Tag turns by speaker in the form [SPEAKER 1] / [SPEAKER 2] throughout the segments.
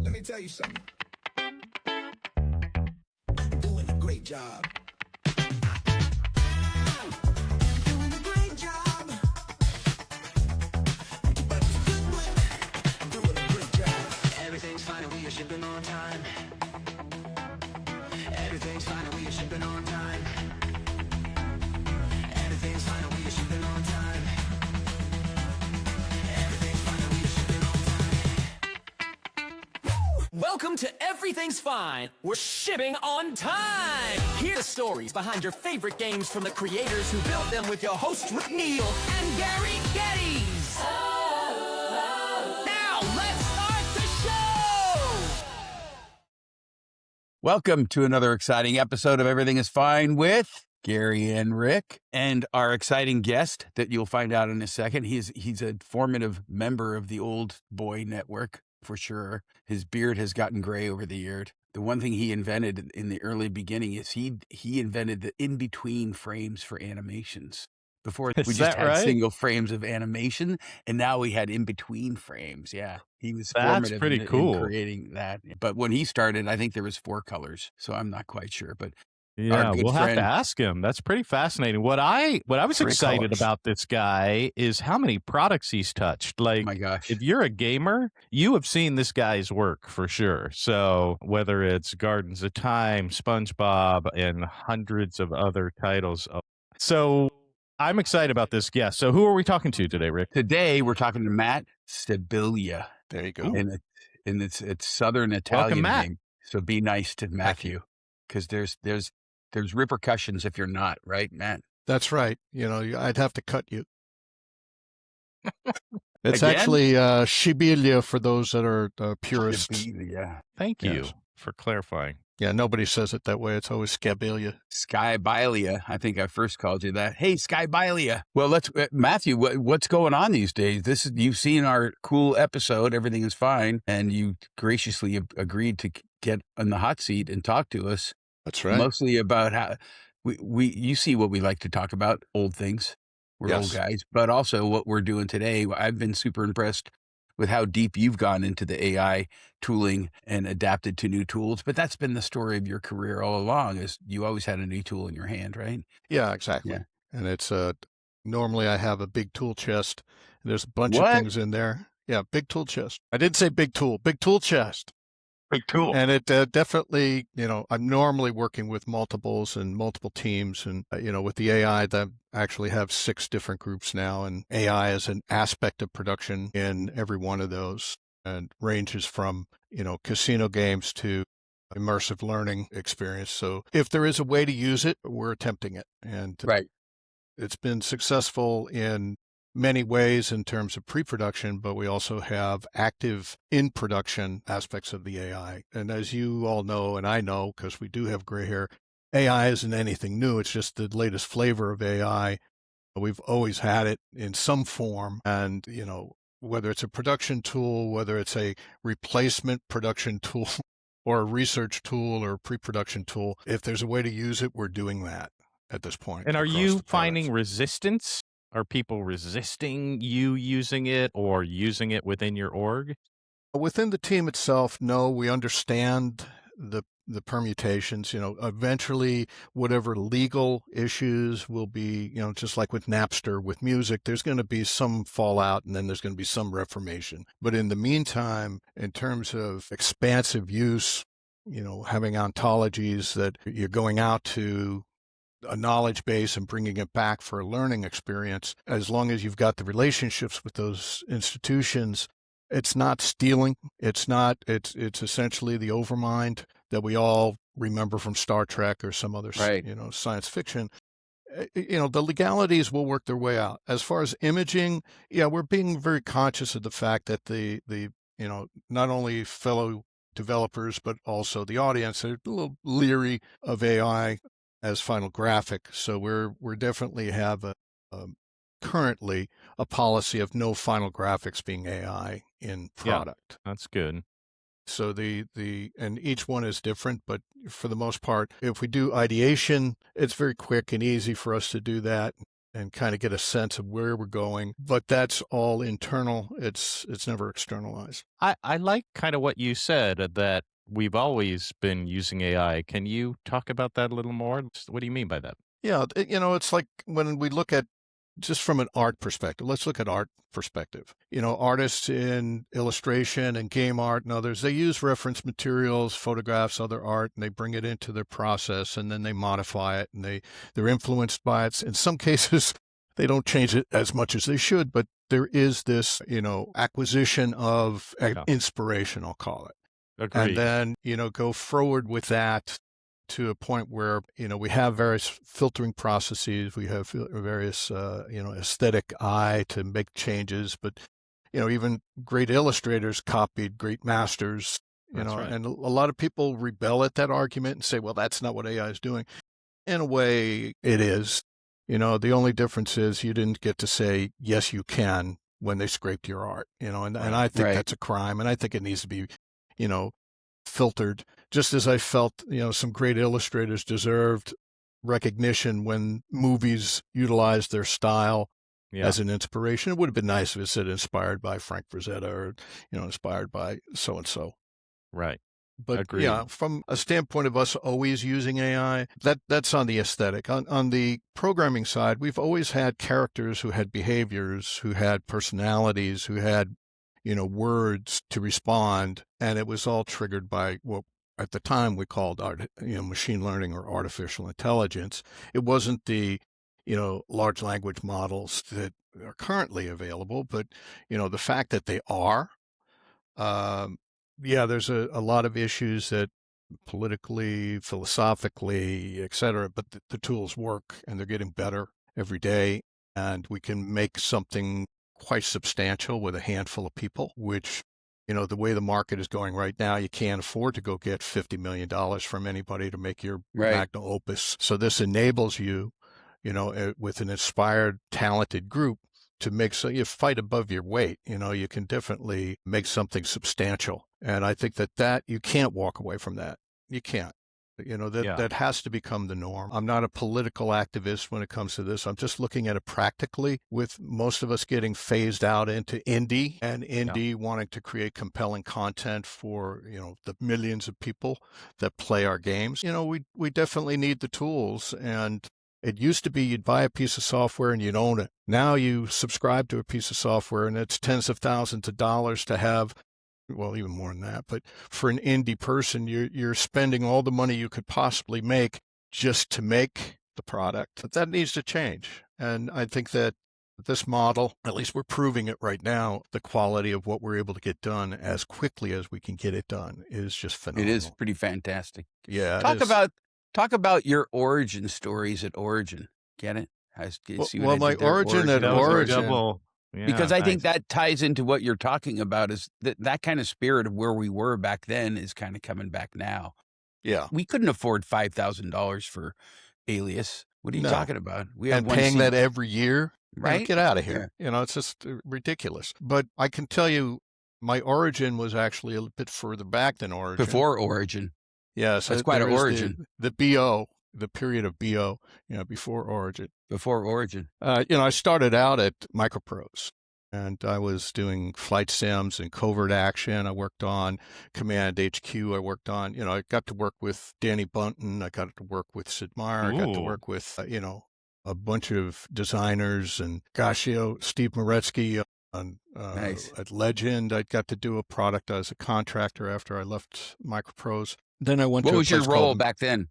[SPEAKER 1] Let me tell you something. You're doing a great job. Doing a great job. But it's good one. Doing a great job. Everything's fine and we are shipping on time. Everything's fine and we are shipping on time. Everything's fine and we are shipping on time. Everything's fine and we are shipping on time.
[SPEAKER 2] Welcome to Everything's Fine. We're shipping on time. Hear the stories behind your favorite games from the creators who built them with your hosts Ric Neil and Gary Gettys. Now let's start the show.
[SPEAKER 3] Welcome to another exciting episode of Everything is Fine with Gary and Rick, and our exciting guest that you'll find out in a second. He's a formative member of the Old Boy Network for sure. His beard has gotten gray over the years. The one thing he invented in the early beginning is he invented the in-between frames for animations. Before we just had single frames of animation, and now we had in-between frames. Yeah, he was formative
[SPEAKER 4] pretty
[SPEAKER 3] in
[SPEAKER 4] cool.
[SPEAKER 3] creating that. But when he started, I think there was 4 colors, so I'm not quite sure. But
[SPEAKER 4] Yeah,
[SPEAKER 3] good
[SPEAKER 4] we'll have
[SPEAKER 3] friend-
[SPEAKER 4] to ask him. That's pretty fascinating. What I was
[SPEAKER 3] 3
[SPEAKER 4] excited
[SPEAKER 3] colors.
[SPEAKER 4] about this guy is how many products he's touched.
[SPEAKER 3] Oh
[SPEAKER 4] Like,
[SPEAKER 3] my gosh.
[SPEAKER 4] if you're a gamer, you have seen this guy's work for sure. So whether it's Gardens of Time, SpongeBob, and hundreds of other titles. So I'm excited about this guest. So who are we talking to today, Rick?
[SPEAKER 3] Today we're talking to Matt Scibilia,
[SPEAKER 5] There you go.
[SPEAKER 3] and it's Southern Italian
[SPEAKER 4] Matt.
[SPEAKER 3] name. So be nice to Matthew, because there's repercussions if you're not, right, Matt?
[SPEAKER 5] That's right. You know, I'd have to cut you. It's
[SPEAKER 3] Again?
[SPEAKER 5] actually Scibilia for those that are purists.
[SPEAKER 3] Scibilia.
[SPEAKER 4] Thank you
[SPEAKER 5] Yes.
[SPEAKER 4] for clarifying.
[SPEAKER 5] Yeah, nobody says it that way. It's always Scibilia.
[SPEAKER 3] Scibilia. I think I first called you that. Hey, Scibilia. Well, let's Matthew. What's going on these days? You've seen our cool episode. Everything is fine, and you graciously agreed to get on the hot seat and talk to us.
[SPEAKER 5] That's right.
[SPEAKER 3] Mostly about how you see what we like to talk about, old things. We're
[SPEAKER 5] Yes.
[SPEAKER 3] old guys, but also what we're doing today. I've been super impressed with how deep you've gone into the AI tooling and adapted to new tools. But that's been the story of your career all along, is you always had a new tool in your hand, right?
[SPEAKER 5] Yeah, exactly.
[SPEAKER 3] Yeah.
[SPEAKER 5] And it's normally I have a big tool chest. There's a bunch
[SPEAKER 3] What?
[SPEAKER 5] of things in there. Yeah, big tool chest. I didn't say big tool chest.
[SPEAKER 3] Big tool.
[SPEAKER 5] And it definitely, I'm normally working with multiples and multiple teams. And, with the AI, that actually have 6 different groups now. And AI is an aspect of production in every one of those, and ranges from, casino games to immersive learning experience. So if there is a way to use it, we're attempting it. And
[SPEAKER 3] Right.
[SPEAKER 5] it's been successful in many ways in terms of pre-production, but we also have active in production aspects of the AI. And as you all know, and I know, because we do have gray hair, AI isn't anything new. It's just the latest flavor of AI. We've always had it in some form. And, whether it's a production tool, whether it's a replacement production tool or a research tool or a pre-production tool, if there's a way to use it, we're doing that at this point.
[SPEAKER 4] And are
[SPEAKER 5] across
[SPEAKER 4] you
[SPEAKER 5] the
[SPEAKER 4] finding
[SPEAKER 5] products.
[SPEAKER 4] resistance? Are people resisting you using it or using it within your org?
[SPEAKER 5] Within the team itself, no, we understand the permutations. Eventually, whatever legal issues will be, just like with Napster, with music, there's going to be some fallout and then there's going to be some reformation. But in the meantime, in terms of expansive use, having ontologies that you're going out to a knowledge base and bringing it back for a learning experience, as long as you've got the relationships with those institutions, it's not stealing. It's essentially the overmind that we all remember from Star Trek or some other,
[SPEAKER 3] Right.
[SPEAKER 5] science fiction. The legalities will work their way out. As far as imaging, yeah, we're being very conscious of the fact that the not only fellow developers, but also the audience are a little leery of AI as final graphic. So we're definitely have currently a policy of no final graphics being AI in product.
[SPEAKER 4] That's good.
[SPEAKER 5] So and each one is different, but for the most part, if we do ideation, it's very quick and easy for us to do that. and kind of get a sense of where we're going. But that's all internal. It's never externalized.
[SPEAKER 4] I like kind of what you said that we've always been using AI. Can you talk about that a little more? What do you mean by that?
[SPEAKER 5] Yeah, it's like when we look at just from an art perspective, let's look at art perspective. Artists in illustration and game art and others, they use reference materials, photographs, other art, and they bring it into their process, and then they modify it, and they're influenced by it. In some cases, they don't change it as much as they should, but there is this, acquisition of inspiration, I'll call it.
[SPEAKER 4] Agreed.
[SPEAKER 5] And then, go forward with that to a point where, we have various filtering processes, we have various, aesthetic eye to make changes, but, even great illustrators copied great masters,
[SPEAKER 4] That's right.
[SPEAKER 5] and a lot of people rebel at that argument and say, well, that's not what AI is doing. In a way, it is. The only difference is you didn't get to say, yes, you can, when they scraped your art, and I think that's a crime, and I think it needs to be, filtered, just as I felt, some great illustrators deserved recognition when movies utilized their style as an inspiration. It would have been nice if it said inspired by Frank Frazetta or, inspired by so-and-so.
[SPEAKER 4] Right.
[SPEAKER 5] But
[SPEAKER 4] Agreed.
[SPEAKER 5] yeah, from a standpoint of us always using AI, that's on the aesthetic. On the programming side, we've always had characters who had behaviors, who had personalities, who had words to respond, and it was all triggered by what at the time we called machine learning or artificial intelligence. It wasn't the large language models that are currently available, but the fact that they are, there's a lot of issues that politically, philosophically, et cetera, but the tools work and they're getting better every day, and we can make something quite substantial with a handful of people, which, the way the market is going right now, you can't afford to go get $50 million from anybody to make your magnum opus. So this enables you, with an inspired, talented group to make, so you fight above your weight. You can definitely make something substantial. And I think that you can't walk away from that. You can't. That has to become the norm. I'm not a political activist when it comes to this. I'm just looking at it practically, with most of us getting phased out into indie, and indie wanting to create compelling content for, the millions of people that play our games. We definitely need the tools. And it used to be you'd buy a piece of software and you'd own it. Now you subscribe to a piece of software and it's tens of thousands of dollars to have. Well, even more than that. But for an indie person, you're spending all the money you could possibly make just to make the product. But that needs to change. And I think that this model, at least we're proving it right now, the quality of what we're able to get done as quickly as we can get it done is just phenomenal.
[SPEAKER 3] It is pretty fantastic.
[SPEAKER 5] Yeah.
[SPEAKER 3] Talk about your origin stories at Origin. Get it?
[SPEAKER 5] My origin at Origin.
[SPEAKER 3] Because I think that ties into what you're talking about, is that kind of spirit of where we were back then is kind of coming back now.
[SPEAKER 5] Yeah.
[SPEAKER 3] We couldn't afford $5,000 for Alias. What are you talking about? We
[SPEAKER 5] had paying that every year,
[SPEAKER 3] right?
[SPEAKER 5] Get out of here. Yeah. It's just ridiculous. But I can tell you, my origin was actually a bit further back than Origin.
[SPEAKER 3] Before Origin.
[SPEAKER 5] Yes.
[SPEAKER 3] That's quite an origin.
[SPEAKER 5] The BO, the period of BO, before Origin.
[SPEAKER 3] Before Origin.
[SPEAKER 5] I started out at MicroProse, and I was doing flight sims and covert action. I worked on Command HQ. I worked on, I got to work with Danny Bunton. I got to work with Sid Meier. I got to work with, a bunch of designers, and Steve Moretsky
[SPEAKER 3] nice.
[SPEAKER 5] At Legend. I got to do a product as a contractor after I left MicroProse. Then I went to
[SPEAKER 3] What was your role back then?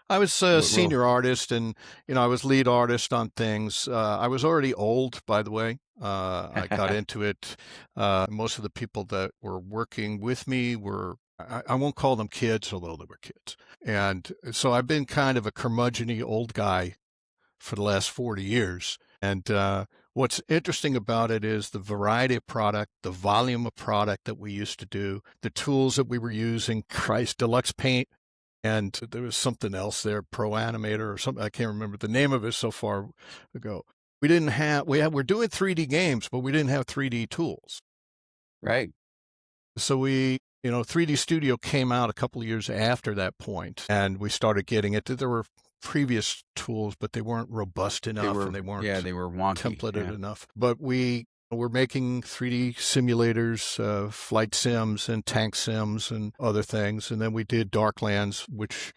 [SPEAKER 5] I was a senior artist, and, I was lead artist on things. I was already old, by the way. I got into it. Most of the people that were working with me were, I won't call them kids, although they were kids. And so I've been kind of a curmudgeon-y old guy for the last 40 years. And what's interesting about it is the variety of product, the volume of product that we used to do, the tools that we were using, Deluxe Paint. And there was something else there, Pro Animator or something. I can't remember the name of it so far ago. We're doing 3D games, but we didn't have 3D tools.
[SPEAKER 3] Right.
[SPEAKER 5] So 3D Studio came out a couple of years after that point, and we started getting it. There were previous tools, but they weren't robust enough and they weren't
[SPEAKER 3] they were wonky.
[SPEAKER 5] templated enough. But we're making 3D simulators, flight sims and tank sims and other things. And then we did Darklands, which,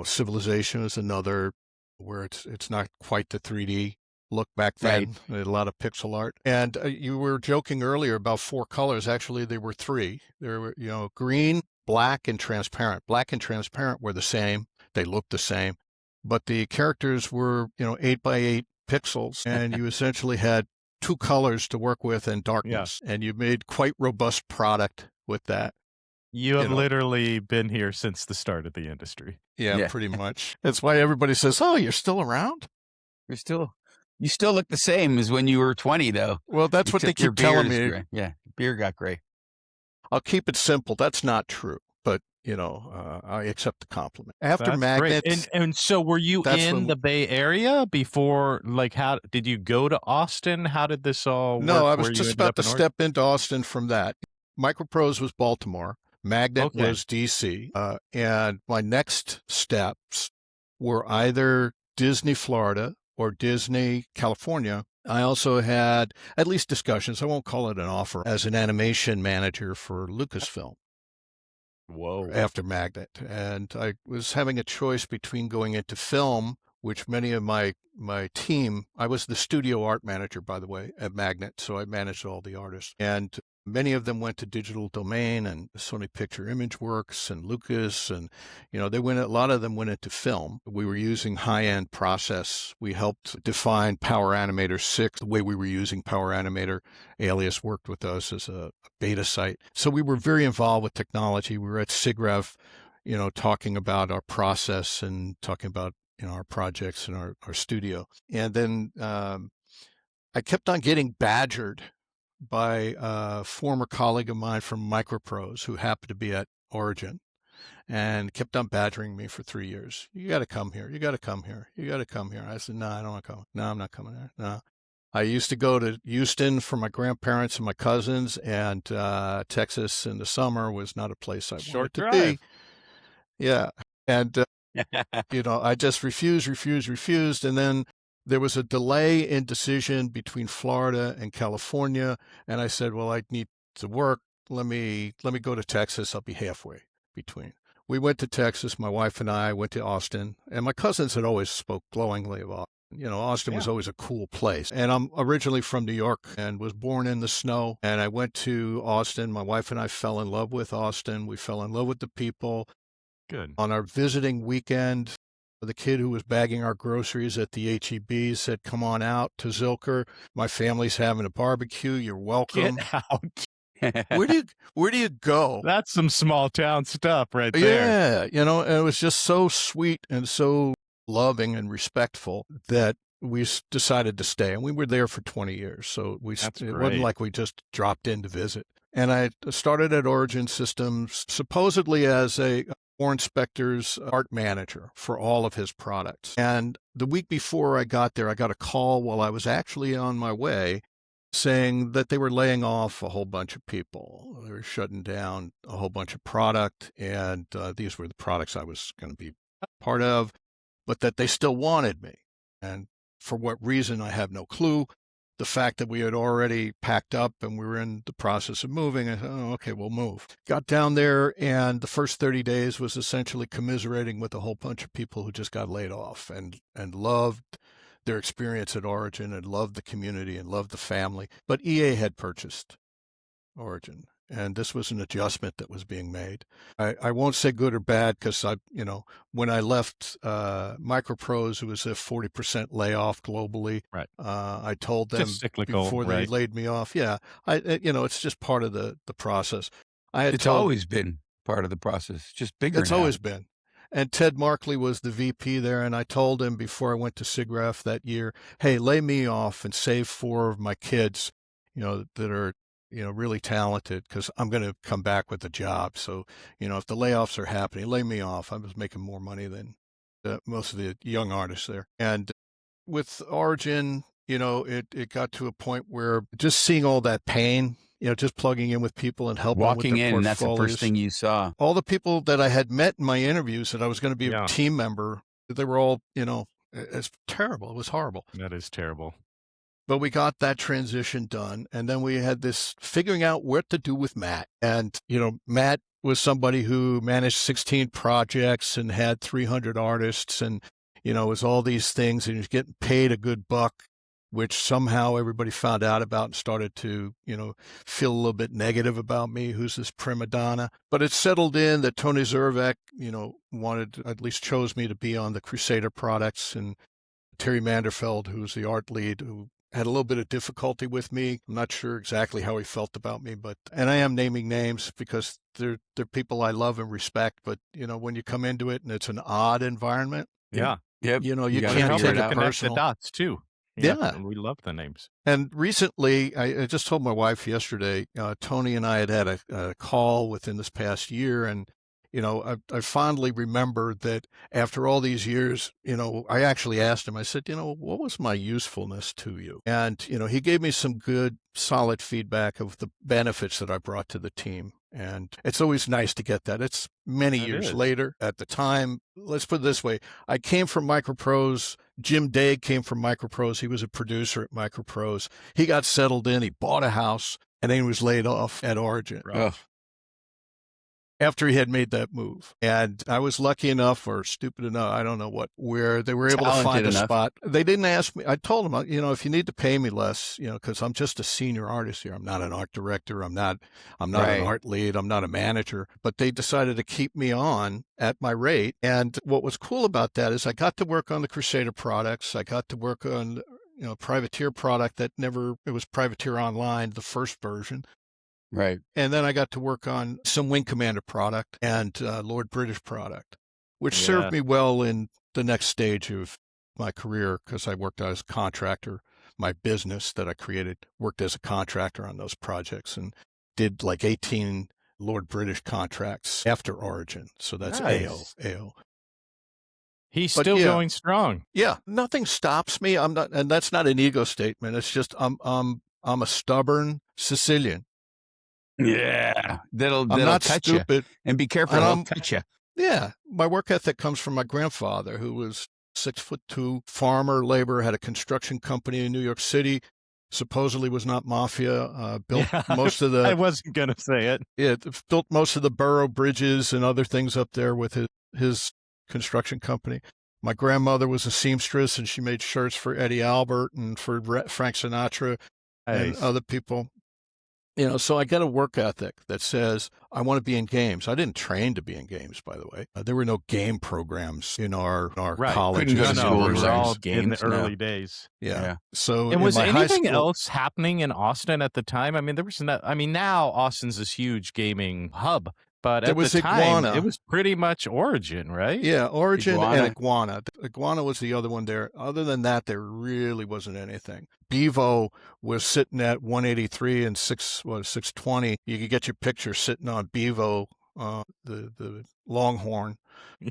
[SPEAKER 5] Civilization is another where it's not quite the 3D look back then. Right. A lot of pixel art. And you were joking earlier about 4 colors. Actually, there were 3. There were, green, black, and transparent. Black and transparent were the same. They looked the same. But the characters were, 8 by 8 pixels. And you essentially had 2 colors to work with and darkness. Yeah. And you made quite robust product with that.
[SPEAKER 4] You have literally been here since the start of the industry.
[SPEAKER 5] Yeah, pretty much. That's why everybody says, "Oh, you're still around?"
[SPEAKER 3] You still look the same as when you were 20, though.
[SPEAKER 5] Well, that's what they keep telling me.
[SPEAKER 3] Gray. Yeah, beard got gray.
[SPEAKER 5] I'll keep it simple. That's not true, but I accept the compliment. After Magnet,
[SPEAKER 4] and so were you in the Bay Area before? Like, how did you go to Austin? How did this all?
[SPEAKER 5] No, I was just about to step into Austin from that. MicroProse was Baltimore. Magnet was DC. And my next steps were either Disney, Florida, or Disney, California. I also had at least discussions, I won't call it an offer, as an animation manager for Lucasfilm.
[SPEAKER 4] Whoa.
[SPEAKER 5] After Magnet. And I was having a choice between going into film, which many of my team, I was the studio art manager, by the way, at Magnet. So I managed all the artists. And many of them went to Digital Domain and Sony Picture Image Works and Lucas. And, a lot of them went into film. We were using high-end process. We helped define Power Animator 6, the way we were using Power Animator. Alias worked with us as a beta site. So we were very involved with technology. We were at SIGGRAPH, talking about our process and talking about, our projects and our studio. And then I kept on getting badgered by a former colleague of mine from MicroProse who happened to be at Origin and kept on badgering me for 3 years. You got to come here. You got to come here. You got to come here. I said, no, I don't want to come. No, I'm not coming there. No. I used to go to Houston for my grandparents and my cousins, and Texas in the summer was not a place I wanted to be. Yeah. And, I just refused. And then there was a delay in decision between Florida and California. And I said, well, I need to work. Let me go to Texas. I'll be halfway between. We went to Texas. My wife and I went to Austin. And my cousins had always spoke glowingly of Austin. Austin was always a cool place. And I'm originally from New York and was born in the snow. And I went to Austin. My wife and I fell in love with Austin. We fell in love with the people.
[SPEAKER 4] Good.
[SPEAKER 5] On our visiting weekend, the kid who was bagging our groceries at the H-E-B said, come on out to Zilker. My family's having a barbecue. You're welcome.
[SPEAKER 4] Get out.
[SPEAKER 5] Where do you go?
[SPEAKER 4] That's some small town stuff right there.
[SPEAKER 5] Yeah. And it was just so sweet and so loving and respectful that we decided to stay. And we were there for 20 years. So it wasn't like we just dropped in to visit. And I started at Origin Systems supposedly as a Warren Spector's art manager for all of his products. And the week before I got there, I got a call while I was actually on my way saying that they were laying off a whole bunch of people. They were shutting down a whole bunch of product, and these were the products I was going to be part of, but that they still wanted me. And for what reason, I have no clue. The fact that we had already packed up and we were in the process of moving, I said, oh, okay, we'll move. Got down there, and the first 30 days was essentially commiserating with a whole bunch of people who just got laid off and loved their experience at Origin and loved the community and loved the family. But EA had purchased Origin, and this was an adjustment that was being made. I won't say good or bad because when I left MicroProse, it was a 40% layoff globally.
[SPEAKER 4] Right.
[SPEAKER 5] I told them before they laid me off. Yeah. It's just part of the process.
[SPEAKER 3] It's always been part of the process, just bigger.
[SPEAKER 5] It's always been. And Ted Markley was the VP there, and I told him before I went to SIGGRAPH that year, hey, lay me off and save 4 of my kids, that are really talented, because I'm going to come back with a job. So, if the layoffs are happening, lay me off. I was making more money than most of the young artists there. And with Origin, it got to a point where just seeing all that pain, just plugging in with people and helping
[SPEAKER 3] walking
[SPEAKER 5] with their
[SPEAKER 3] in,
[SPEAKER 5] portfolios.
[SPEAKER 3] That's the first thing you saw.
[SPEAKER 5] All the people that I had met in my interviews that I was going to be a team member They were all, it's terrible. It was horrible.
[SPEAKER 4] That is terrible.
[SPEAKER 5] But we got that transition done. And then we had this figuring out what to do with Matt. And, Matt was somebody who managed 16 projects and had 300 artists and, was all these things, and he was getting paid a good buck, which somehow everybody found out about and started to, feel a little bit negative about me, who's this prima donna. But it settled in that Tony Zervek, at least chose me to be on the Crusader products, and Terry Manderfeld, who's the art lead, who had a little bit of difficulty with me. I'm not sure exactly how he felt about me, and I am naming names because they're people I love and respect. But, when you come into it and it's an odd environment,
[SPEAKER 4] Yeah.
[SPEAKER 3] Yep.
[SPEAKER 5] you
[SPEAKER 3] gotta
[SPEAKER 5] can't
[SPEAKER 3] figure
[SPEAKER 5] take
[SPEAKER 3] it
[SPEAKER 5] it
[SPEAKER 3] out.
[SPEAKER 4] Connect the
[SPEAKER 5] personal.
[SPEAKER 4] dots too.
[SPEAKER 5] Yeah.
[SPEAKER 4] We love the names.
[SPEAKER 5] And recently, I just told my wife yesterday, Tony and I had a call within this past year, and I fondly remember that after all these years, I actually asked him, I said, what was my usefulness to you? And, he gave me some good, solid feedback of the benefits that I brought to the team. And it's always nice to get that. It's many years later. At the time, let's put it this way. I came from MicroProse. Jim Day came from MicroProse. He was a producer at MicroProse. He got settled in. He bought a house, and then he was laid off at Origin.
[SPEAKER 3] Oh,
[SPEAKER 5] After he had made that move. And I was lucky enough, or stupid enough, I don't know what, where they were able to find
[SPEAKER 3] Talented
[SPEAKER 5] a
[SPEAKER 3] enough.
[SPEAKER 5] spot. They didn't ask me. I told them, if you need to pay me less, because I'm just a senior artist here. I'm not an art director. I'm not
[SPEAKER 3] Right.
[SPEAKER 5] an art lead. I'm not a manager. But they decided to keep me on at my rate. And what was cool about that is I got to work on the Crusader products. I got to work on, Privateer product it was Privateer Online, the first version.
[SPEAKER 3] Right.
[SPEAKER 5] And then I got to work on some Wing Commander product and Lord British product, which served me well in the next stage of my career because I worked as a contractor. My business that I created worked as a contractor on those projects and did like 18 Lord British contracts after Origin. So that's
[SPEAKER 4] Nice.
[SPEAKER 5] AO.
[SPEAKER 4] He's
[SPEAKER 5] But
[SPEAKER 4] still
[SPEAKER 5] yeah.
[SPEAKER 4] going strong.
[SPEAKER 5] Yeah, nothing stops me. I'm not, and that's not an ego statement. It's just I'm a stubborn Sicilian.
[SPEAKER 3] Yeah. That'll
[SPEAKER 5] I'm not
[SPEAKER 3] cut you.
[SPEAKER 5] stupid.
[SPEAKER 3] And be careful,
[SPEAKER 5] And
[SPEAKER 3] it'll
[SPEAKER 5] I'm-
[SPEAKER 3] cut you.
[SPEAKER 5] Yeah, my work ethic comes from my grandfather, who was 6'2", farmer, labor, had a construction company in New York City. Supposedly was not mafia. Built
[SPEAKER 4] Yeah,
[SPEAKER 5] most of
[SPEAKER 4] I
[SPEAKER 5] the
[SPEAKER 4] wasn't going to say it.
[SPEAKER 5] built most of the borough bridges and other things up there with his construction company. My grandmother was a seamstress, and she made shirts for Eddie Albert and for Frank Sinatra and
[SPEAKER 4] Nice.
[SPEAKER 5] other people. So I got a work ethic that says I want to be in games. I didn't train to be in games, by the way. There were no game programs in our
[SPEAKER 4] Right.
[SPEAKER 5] colleges.
[SPEAKER 3] Couldn't go to
[SPEAKER 5] and
[SPEAKER 3] school
[SPEAKER 4] we
[SPEAKER 3] and
[SPEAKER 4] were
[SPEAKER 3] learn
[SPEAKER 4] all in
[SPEAKER 3] games,
[SPEAKER 4] the
[SPEAKER 3] no.
[SPEAKER 4] early days.
[SPEAKER 5] Yeah. So
[SPEAKER 4] And
[SPEAKER 5] in
[SPEAKER 4] was
[SPEAKER 5] my high
[SPEAKER 4] anything
[SPEAKER 5] school-
[SPEAKER 4] else happening in Austin at the time? I mean, there was no, now Austin's this huge gaming hub, but
[SPEAKER 5] There
[SPEAKER 4] at
[SPEAKER 5] was
[SPEAKER 4] the time,
[SPEAKER 5] Iguana.
[SPEAKER 4] it was pretty much Origin, right?
[SPEAKER 5] Yeah, Origin
[SPEAKER 3] Iguana.
[SPEAKER 5] and Iguana. Iguana was the other one there. Other than that, there really wasn't anything. Bevo was sitting at 183 and 620. You could get your picture sitting on Bevo, the Longhorn.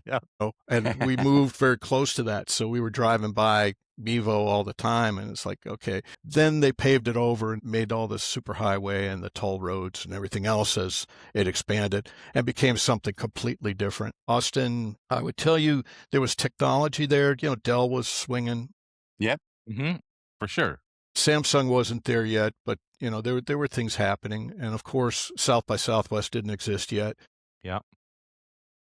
[SPEAKER 4] Yeah.
[SPEAKER 5] And we moved very close to that. So we were driving by Bevo all the time. And it's like, okay. Then they paved it over and made all this superhighway and the toll roads and everything else as it expanded and became something completely different. Austin, I would tell you, there was technology there. Dell was swinging.
[SPEAKER 4] Mm-hmm. For sure.
[SPEAKER 5] Samsung wasn't there yet, but there were things happening. And of course, South by Southwest didn't exist yet.
[SPEAKER 4] Yeah.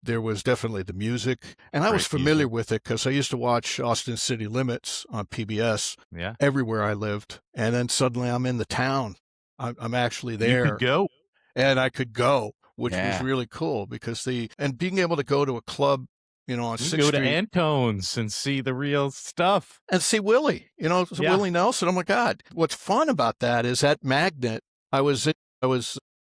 [SPEAKER 5] There was definitely the music, and I was
[SPEAKER 4] Great
[SPEAKER 5] familiar
[SPEAKER 4] music.
[SPEAKER 5] with it because I used to watch Austin City Limits on PBS
[SPEAKER 4] Yeah.
[SPEAKER 5] everywhere I lived. And then suddenly I'm in the town. I'm actually
[SPEAKER 4] You
[SPEAKER 5] there,
[SPEAKER 4] could go.
[SPEAKER 5] and I could go, which was
[SPEAKER 3] Yeah.
[SPEAKER 5] really cool because and being able to go to a club, on
[SPEAKER 4] You could
[SPEAKER 5] 6th
[SPEAKER 4] go to
[SPEAKER 5] Street
[SPEAKER 4] Antone's and see the real stuff.
[SPEAKER 5] and see Willie,
[SPEAKER 4] Yeah.
[SPEAKER 5] Willie Nelson. Oh my God. What's fun about that is at Magnet, I was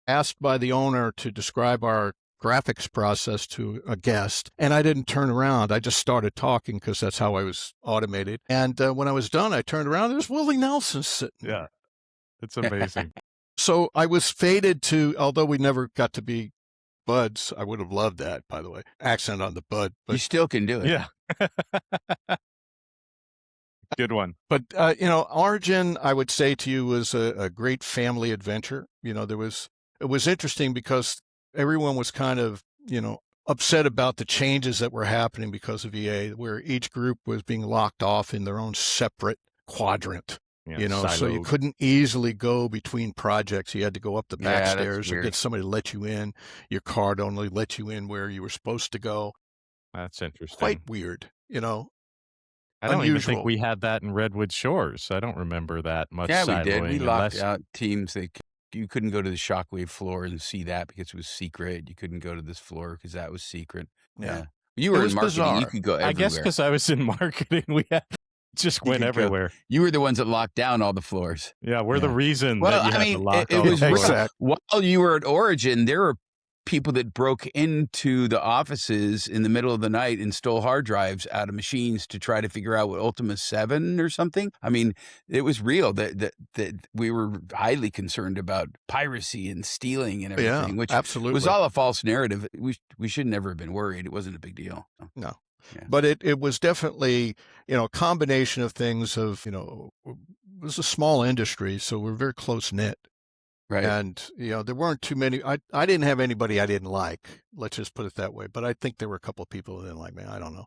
[SPEAKER 5] asked by the owner to describe our graphics process to a guest, and I didn't turn around. I just started talking because that's how I was automated. And when I was done, I turned around. There's Willie Nelson sitting there.
[SPEAKER 4] Yeah. It's amazing.
[SPEAKER 5] So I was fated to, although we never got to be buds. I would have loved that, by the way. Accent on the bud.
[SPEAKER 3] You
[SPEAKER 5] But
[SPEAKER 3] still can do it.
[SPEAKER 4] Yeah. Good one.
[SPEAKER 5] But, Origin, I would say to you, was a great family adventure. It was interesting because everyone was kind of, upset about the changes that were happening because of EA, where each group was being locked off in their own separate quadrant. So you
[SPEAKER 4] siloed.
[SPEAKER 5] couldn't easily go between projects. You had to go up the back
[SPEAKER 3] Yeah, that's
[SPEAKER 5] stairs or
[SPEAKER 3] weird.
[SPEAKER 5] get somebody to let you in. Your card only let you in where you were supposed to go.
[SPEAKER 4] That's interesting.
[SPEAKER 5] Quite weird,
[SPEAKER 4] I don't
[SPEAKER 5] unusual.
[SPEAKER 4] even think we had that in Redwood Shores. I don't remember that much.
[SPEAKER 3] Yeah, we did. We
[SPEAKER 4] siloing
[SPEAKER 3] locked
[SPEAKER 4] unless
[SPEAKER 3] out teams. You couldn't go to the Shockwave floor and see that because it was secret. You couldn't go to this floor because that was secret.
[SPEAKER 5] Yeah.
[SPEAKER 3] You were
[SPEAKER 5] was
[SPEAKER 3] in marketing. You
[SPEAKER 5] bizarre.
[SPEAKER 3] could go everywhere.
[SPEAKER 4] I guess because I was in marketing, we just
[SPEAKER 3] You
[SPEAKER 4] went
[SPEAKER 3] could go-
[SPEAKER 4] everywhere.
[SPEAKER 3] You were the ones that locked down all the floors.
[SPEAKER 4] Yeah, we're the
[SPEAKER 3] Yeah.
[SPEAKER 4] reason
[SPEAKER 3] Well,
[SPEAKER 4] that you
[SPEAKER 3] I
[SPEAKER 4] had
[SPEAKER 3] mean,
[SPEAKER 4] to lock
[SPEAKER 3] it
[SPEAKER 4] all the
[SPEAKER 3] was
[SPEAKER 4] floors.
[SPEAKER 5] Exactly.
[SPEAKER 3] while you were at Origin, there were people that broke into the offices in the middle of the night and stole hard drives out of machines to try to figure out what Ultima 7 or something. I mean, it was real that we were highly concerned about piracy and stealing and everything, which
[SPEAKER 5] absolutely
[SPEAKER 3] was all a false narrative. We should never have been worried. It wasn't a big deal.
[SPEAKER 5] No.
[SPEAKER 3] Yeah.
[SPEAKER 5] But it was definitely, a combination of things of, it was a small industry, so we're very close knit.
[SPEAKER 3] Right.
[SPEAKER 5] And, there weren't too many. I didn't have anybody I didn't like. Let's just put it that way. But I think there were a couple of people that didn't like me. I don't know.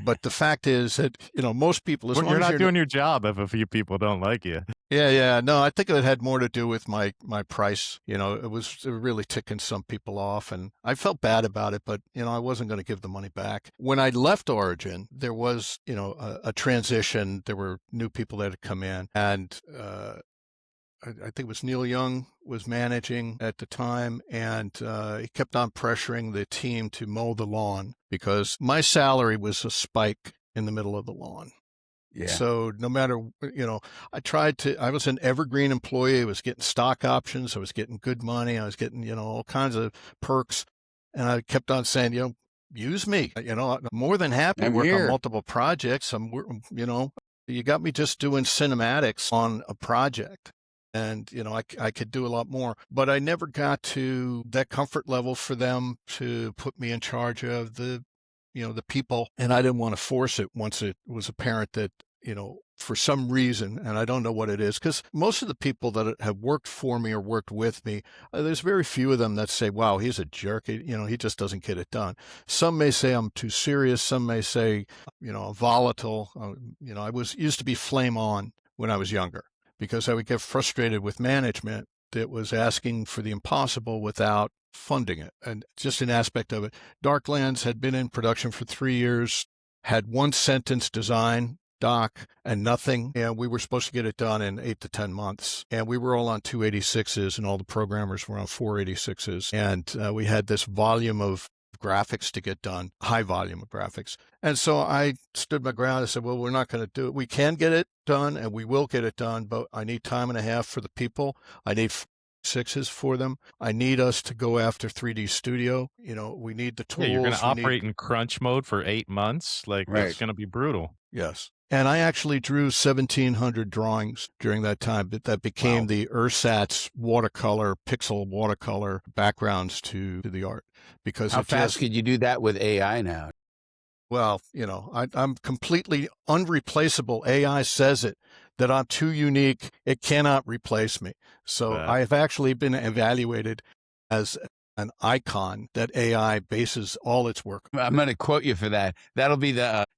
[SPEAKER 5] But the fact is that, most people, as long
[SPEAKER 4] You're
[SPEAKER 5] as
[SPEAKER 4] not doing your job if a few people don't like you.
[SPEAKER 5] Yeah. No, I think it had more to do with my price. It was really ticking some people off, and I felt bad about it, but, I wasn't going to give the money back. When I left Origin, there was, a transition. There were new people that had come in, and I think it was Neil Young was managing at the time, and he kept on pressuring the team to mow the lawn because my salary was a spike in the middle of the lawn.
[SPEAKER 3] Yeah.
[SPEAKER 5] So no matter, I was an evergreen employee. I was getting stock options. I was getting good money. I was getting, all kinds of perks. And I kept on saying, use me, I'm more than happy to
[SPEAKER 3] I'm
[SPEAKER 5] work
[SPEAKER 3] here.
[SPEAKER 5] on multiple projects. You got me just doing cinematics on a project. And, I could do a lot more, but I never got to that comfort level for them to put me in charge of the people. And I didn't want to force it once it was apparent that, for some reason, and I don't know what it is, because most of the people that have worked for me or worked with me, there's very few of them that say, wow, he's a jerk. He just doesn't get it done. Some may say I'm too serious. Some may say, volatile. I used to be flame on when I was younger, because I would get frustrated with management that was asking for the impossible without funding it. And just an aspect of it, Darklands had been in production for 3 years, had one sentence design doc and nothing. And we were supposed to get it done in 8 to 10 months. And we were all on 286s and all the programmers were on 486s. And we had this volume of graphics to get done, high volume of graphics. And so I stood my ground. I said, well, we're not going to do it. We can get it done and we will get it done, but I need time and a half for the people. I need 6s for them. I need us to go after 3D Studio. We need the tools.
[SPEAKER 4] Yeah, you're going to operate in crunch mode for 8 months. Like,
[SPEAKER 3] Right.
[SPEAKER 4] That's going to be brutal.
[SPEAKER 5] Yes. And I actually drew 1,700 drawings during that time, but that became the EFWSOT's pixel watercolor backgrounds to the art. Because
[SPEAKER 3] How fast could you do that with AI now?
[SPEAKER 5] Well, I'm completely unreplaceable. AI says it, that I'm too unique. It cannot replace me. So I have actually been evaluated as an icon that AI bases all its work.
[SPEAKER 3] I'm going to quote you for that. That'll be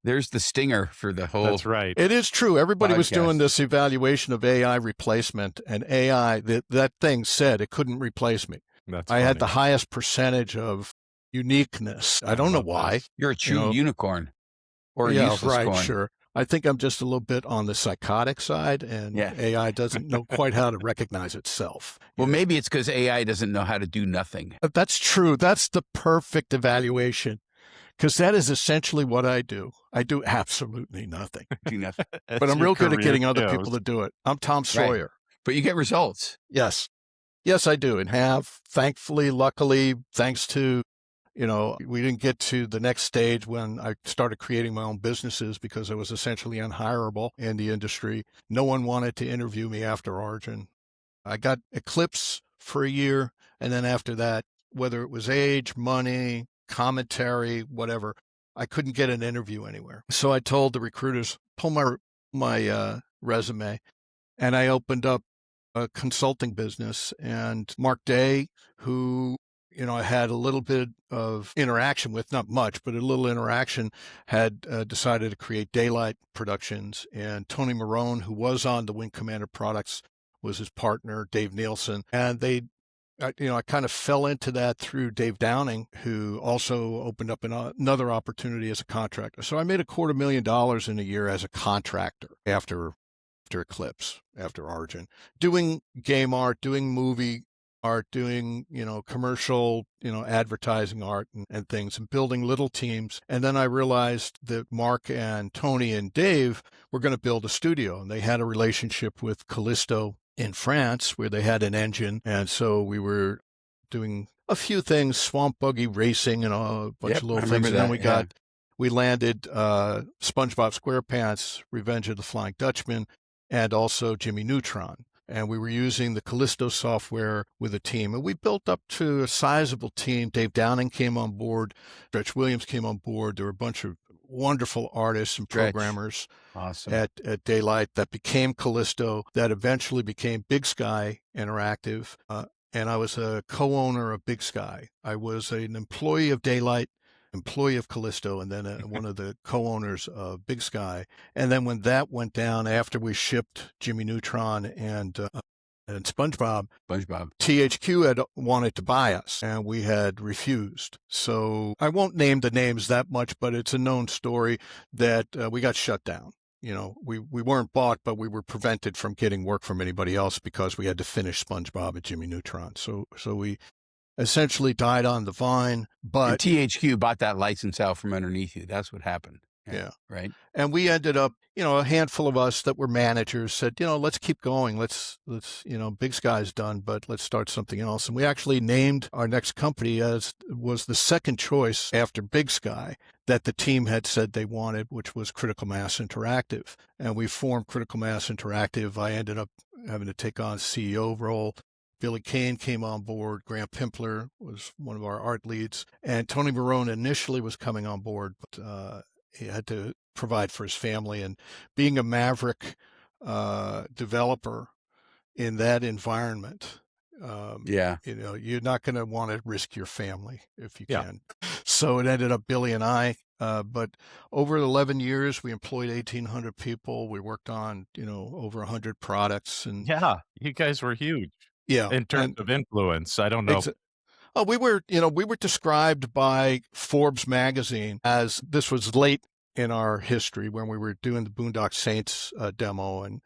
[SPEAKER 3] there's the stinger for the whole.
[SPEAKER 4] That's right.
[SPEAKER 5] It is true. Everybody was
[SPEAKER 3] podcast.
[SPEAKER 5] doing this evaluation of AI replacement, and AI, that thing said it couldn't replace me.
[SPEAKER 4] That's
[SPEAKER 5] I had
[SPEAKER 4] funny.
[SPEAKER 5] the highest percentage of uniqueness. I don't know
[SPEAKER 4] love
[SPEAKER 5] why.
[SPEAKER 4] this.
[SPEAKER 3] You're a true unicorn or a
[SPEAKER 5] Yeah,
[SPEAKER 3] useless
[SPEAKER 5] right,
[SPEAKER 3] corn.
[SPEAKER 5] sure. I think I'm just a little bit on the psychotic side, and
[SPEAKER 3] Yeah.
[SPEAKER 5] AI doesn't know quite how to recognize itself.
[SPEAKER 3] Well, maybe it's because AI doesn't know how to do nothing.
[SPEAKER 5] That's true. That's the perfect evaluation, because that is essentially what I do. I do absolutely nothing,
[SPEAKER 3] Do nothing.
[SPEAKER 5] but
[SPEAKER 4] That's
[SPEAKER 5] I'm
[SPEAKER 4] your
[SPEAKER 5] real good at
[SPEAKER 4] career
[SPEAKER 5] getting other
[SPEAKER 4] shows.
[SPEAKER 5] people to do it. I'm Tom Sawyer.
[SPEAKER 3] But you get results.
[SPEAKER 5] Yes. Yes, I do, and have. Thankfully, luckily, thanks to, we didn't get to the next stage when I started creating my own businesses because I was essentially unhireable in the industry. No one wanted to interview me after Origin. I got Eclipse for a year, and then after that, whether it was age, money, commentary, whatever, I couldn't get an interview anywhere. So I told the recruiters, pull my resume, and I opened up a consulting business. And Mark Day, who I had a little bit of interaction with, not much, but a little interaction, had decided to create Daylight Productions. And Tony Marone, who was on the Wing Commander products, was his partner, Dave Nielsen. And I kind of fell into that through Dave Downing, who also opened up another opportunity as a contractor. So I made $250,000 in a year as a contractor after Eclipse, after Origin, doing game art, doing movie art, doing, commercial, advertising art and things, and building little teams. And then I realized that Mark and Tony and Dave were going to build a studio, and they had a relationship with Callisto in France where they had an engine. And so we were doing a few things, Swamp Buggy racing and a bunch of little things. And then we landed SpongeBob SquarePants, Revenge of the Flying Dutchman, and also Jimmy Neutron. And we were using the Callisto software with a team. And we built up to a sizable team. Dave Downing came on board. Stretch Williams came on board. There were a bunch of wonderful artists and programmers at Daylight that became Callisto, that eventually became Big Sky Interactive. And I was a co-owner of Big Sky. I was an employee of Daylight, employee of Callisto, and then one of the co-owners of Big Sky. And then when that went down, after we shipped Jimmy Neutron and SpongeBob, THQ had wanted to buy us, and we had refused. So I won't name the names that much, but it's a known story that we got shut down. We weren't bought, but we were prevented from getting work from anybody else because we had to finish SpongeBob and Jimmy Neutron. So we essentially died on the vine. But
[SPEAKER 3] and THQ bought that license out from underneath you. That's what happened.
[SPEAKER 5] Yeah.
[SPEAKER 3] Right.
[SPEAKER 5] And we ended up, a handful of us that were managers said, let's keep going. Let's, Big Sky's done, but let's start something else. And we actually named our next company as was the second choice after Big Sky that the team had said they wanted, which was Critical Mass Interactive. And we formed Critical Mass Interactive. I ended up having to take on CEO role. Billy Kane came on board. Graham Pimpler was one of our art leads. And Tony Marone initially was coming on board, but he had to provide for his family. And being a maverick developer in that environment, you're not going to want to risk your family if you can. So it ended up Billy and I. But over 11 years, we employed 1,800 people. We worked on, over 100 products. And
[SPEAKER 4] you guys were huge.
[SPEAKER 5] Yeah.
[SPEAKER 4] In terms of influence, I don't know.
[SPEAKER 5] We were described by Forbes magazine as, this was late in our history when we were doing the Boondock Saints demo. And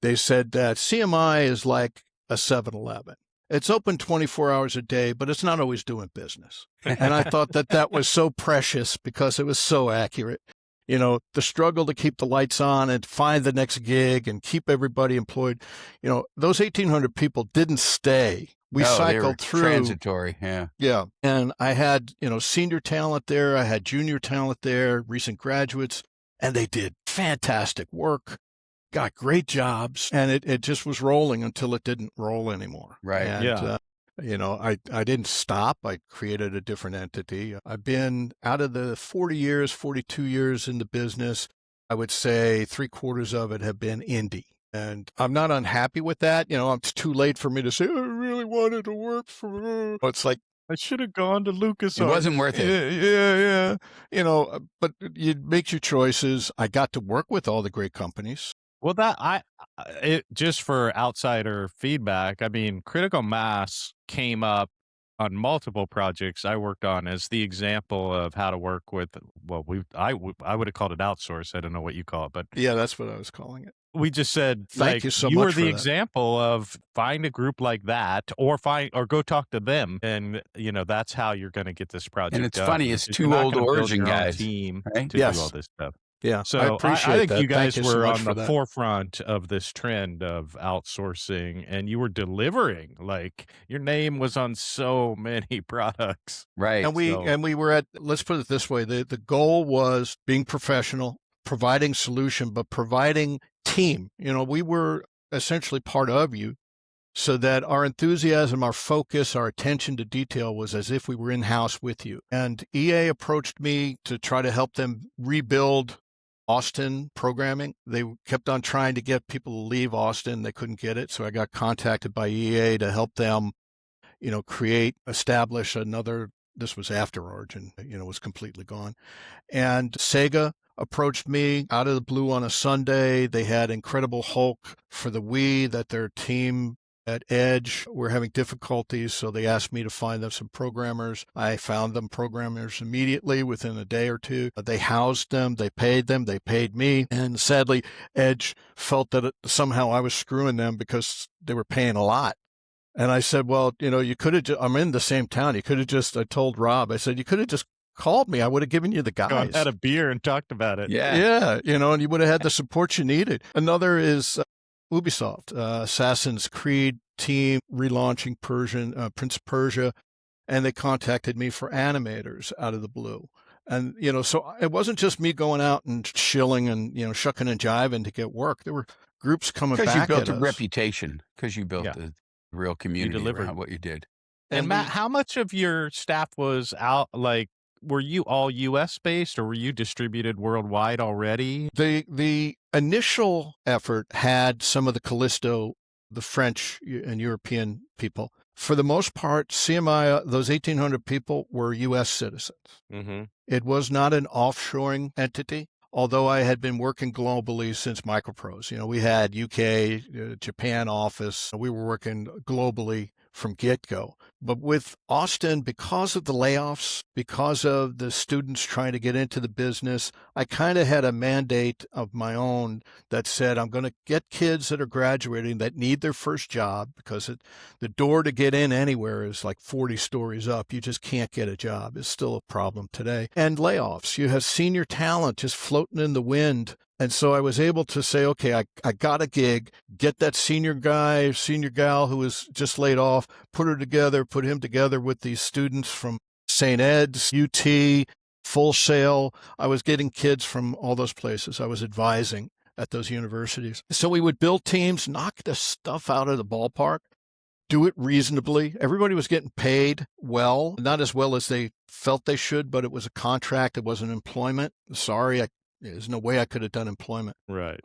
[SPEAKER 5] they said that CMI is like a 7-Eleven. It's open 24 hours a day, but it's not always doing business. And I thought that was so precious because it was so accurate. The struggle to keep the lights on and find the next gig and keep everybody employed. Those 1,800 people didn't stay. We cycled through.
[SPEAKER 3] Transitory, yeah.
[SPEAKER 5] Yeah. And I had, senior talent there. I had junior talent there, recent graduates, and they did fantastic work, got great jobs, and it just was rolling until it didn't roll anymore.
[SPEAKER 3] Right.
[SPEAKER 5] And, I didn't stop. I created a different entity. I've been out of the 42 years in the business. I would say 3/4 of it have been indie. And I'm not unhappy with that. It's too late for me to say, I really wanted to work for, it's like,
[SPEAKER 4] I should have gone to LucasArts.
[SPEAKER 3] It wasn't worth it.
[SPEAKER 5] Yeah. But you make your choices. I got to work with all the great companies.
[SPEAKER 4] Well, just for outsider feedback, I mean, Critical Mass came up on multiple projects I worked on as the example of how to work with, I would have called it outsource. I don't know what you call it, but
[SPEAKER 5] yeah, that's what I was calling it.
[SPEAKER 4] We just said,
[SPEAKER 5] thank you so much.
[SPEAKER 4] You were
[SPEAKER 5] for
[SPEAKER 4] the
[SPEAKER 5] that.
[SPEAKER 4] example of find a group like that, or go talk to them, and that's how you're going to get this project.
[SPEAKER 3] And it's
[SPEAKER 4] done.
[SPEAKER 3] funny, it's two old Origin guys
[SPEAKER 4] team
[SPEAKER 3] right?
[SPEAKER 4] to do all this stuff.
[SPEAKER 5] Yeah,
[SPEAKER 4] so
[SPEAKER 5] I appreciate
[SPEAKER 4] I think
[SPEAKER 5] that.
[SPEAKER 4] you guys
[SPEAKER 5] Thank you
[SPEAKER 4] were
[SPEAKER 5] so much
[SPEAKER 4] on
[SPEAKER 5] for
[SPEAKER 4] the
[SPEAKER 5] that.
[SPEAKER 4] forefront of this trend of outsourcing, and you were delivering. Like your name was on so many products,
[SPEAKER 3] right?
[SPEAKER 5] And we were at. Let's put it this way: the goal was being professional, providing solution, but providing team. We were essentially part of you, so that our enthusiasm, our focus, our attention to detail was as if we were in-house with you. And EA approached me to try to help them rebuild Austin programming. They kept on trying to get people to leave Austin. They couldn't get it. So I got contacted by EA to help them, establish another. This was after Origin, was completely gone. And Sega approached me out of the blue on a Sunday. They had Incredible Hulk for the Wii that their team at Edge were having difficulties, so they asked me to find them some programmers. I found them programmers immediately within a day or two. They housed them, they paid me, and sadly, Edge felt that somehow I was screwing them because they were paying a lot. And I said, well, you could have I'm in the same town. You could have I told Rob, I said, you could have just called me. I would have given you the guys.
[SPEAKER 4] Had a beer and talked about it.
[SPEAKER 3] Yeah.
[SPEAKER 5] And you would have had the support you needed. Another is Ubisoft, Assassin's Creed team relaunching Prince of Persia, and they contacted me for animators out of the blue. And, so it wasn't just me going out and shilling and, shucking and jiving to get work. There were groups coming back at us.
[SPEAKER 3] Because you built a reputation, because you built a real community around what you did.
[SPEAKER 4] And Matt, how much of your staff was out, were you all U.S. based or were you distributed worldwide already?
[SPEAKER 5] The initial effort had some of the Callisto, the French and European people. For the most part, CMI, those 1,800 people were U.S. citizens.
[SPEAKER 4] Mm-hmm.
[SPEAKER 5] It was not an offshoring entity, although I had been working globally since MicroProse. We had UK, Japan office. We were working globally from get-go. But with Austin, because of the layoffs, because of the students trying to get into the business, I kind of had a mandate of my own that said, I'm going to get kids that are graduating that need their first job, because the door to get in anywhere is like 40 stories up. You just can't get a job. It's still a problem today. And layoffs. You have senior talent just floating in the wind. And so I was able to say, okay, I got a gig, get that senior guy, senior gal who was just laid off, put him together with these students from St. Ed's, UT, Full Sail. I was getting kids from all those places. I was advising at those universities. So we would build teams, knock the stuff out of the ballpark, do it reasonably. Everybody was getting paid well, not as well as they felt they should, but it was a contract. It wasn't employment. Sorry, there's no way I could have done employment.
[SPEAKER 4] Right.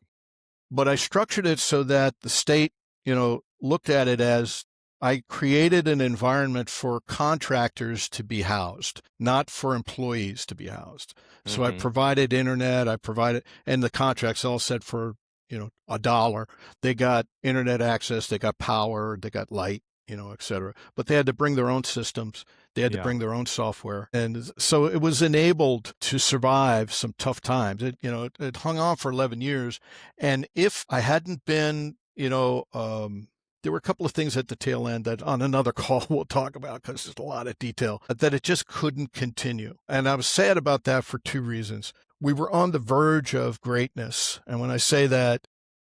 [SPEAKER 5] But I structured it so that the state, looked at it as I created an environment for contractors to be housed, not for employees to be housed. So I provided internet, and the contracts all said for, $1. They got internet access, they got power, they got light, et cetera. But they had to bring their own systems. They had to bring their own software. And so it was enabled to survive some tough times. It hung on for 11 years. And if I hadn't been, there were a couple of things at the tail end that on another call we'll talk about, because there's a lot of detail, that it just couldn't continue. And I was sad about that for two reasons. We were on the verge of greatness. And when I say that,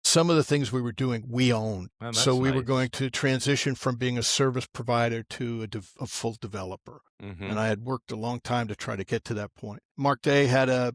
[SPEAKER 5] some of the things we were doing, we own.
[SPEAKER 4] Oh,
[SPEAKER 5] so we were going to transition from being a service provider to a full developer. And I had worked a long time to try to get to that point. Mark Day had a,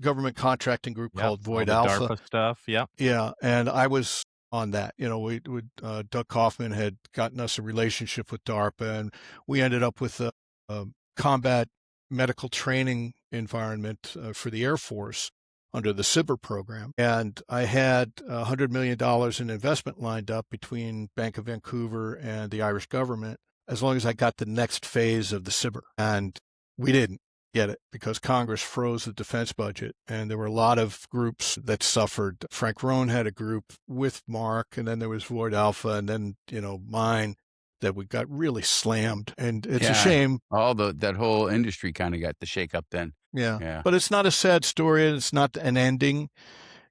[SPEAKER 5] government contracting group called Void Alpha.
[SPEAKER 4] DARPA stuff. Yeah.
[SPEAKER 5] Yeah. And I was on that. Doug Kaufman had gotten us a relationship with DARPA, and we ended up with a combat medical training environment for the Air Force under the SBIR program. And I had $100 million in investment lined up between Bank of Vancouver and the Irish government, as long as I got the next phase of the SBIR. And we didn't get it because Congress froze the defense budget. And there were a lot of groups that suffered. Frank Rohn had a group with Mark, and then there was Void Alpha, and then, mine, that we got really slammed. And it's a shame.
[SPEAKER 3] That whole industry kind of got the shakeup then.
[SPEAKER 5] Yeah. But it's not a sad story. It's not an ending,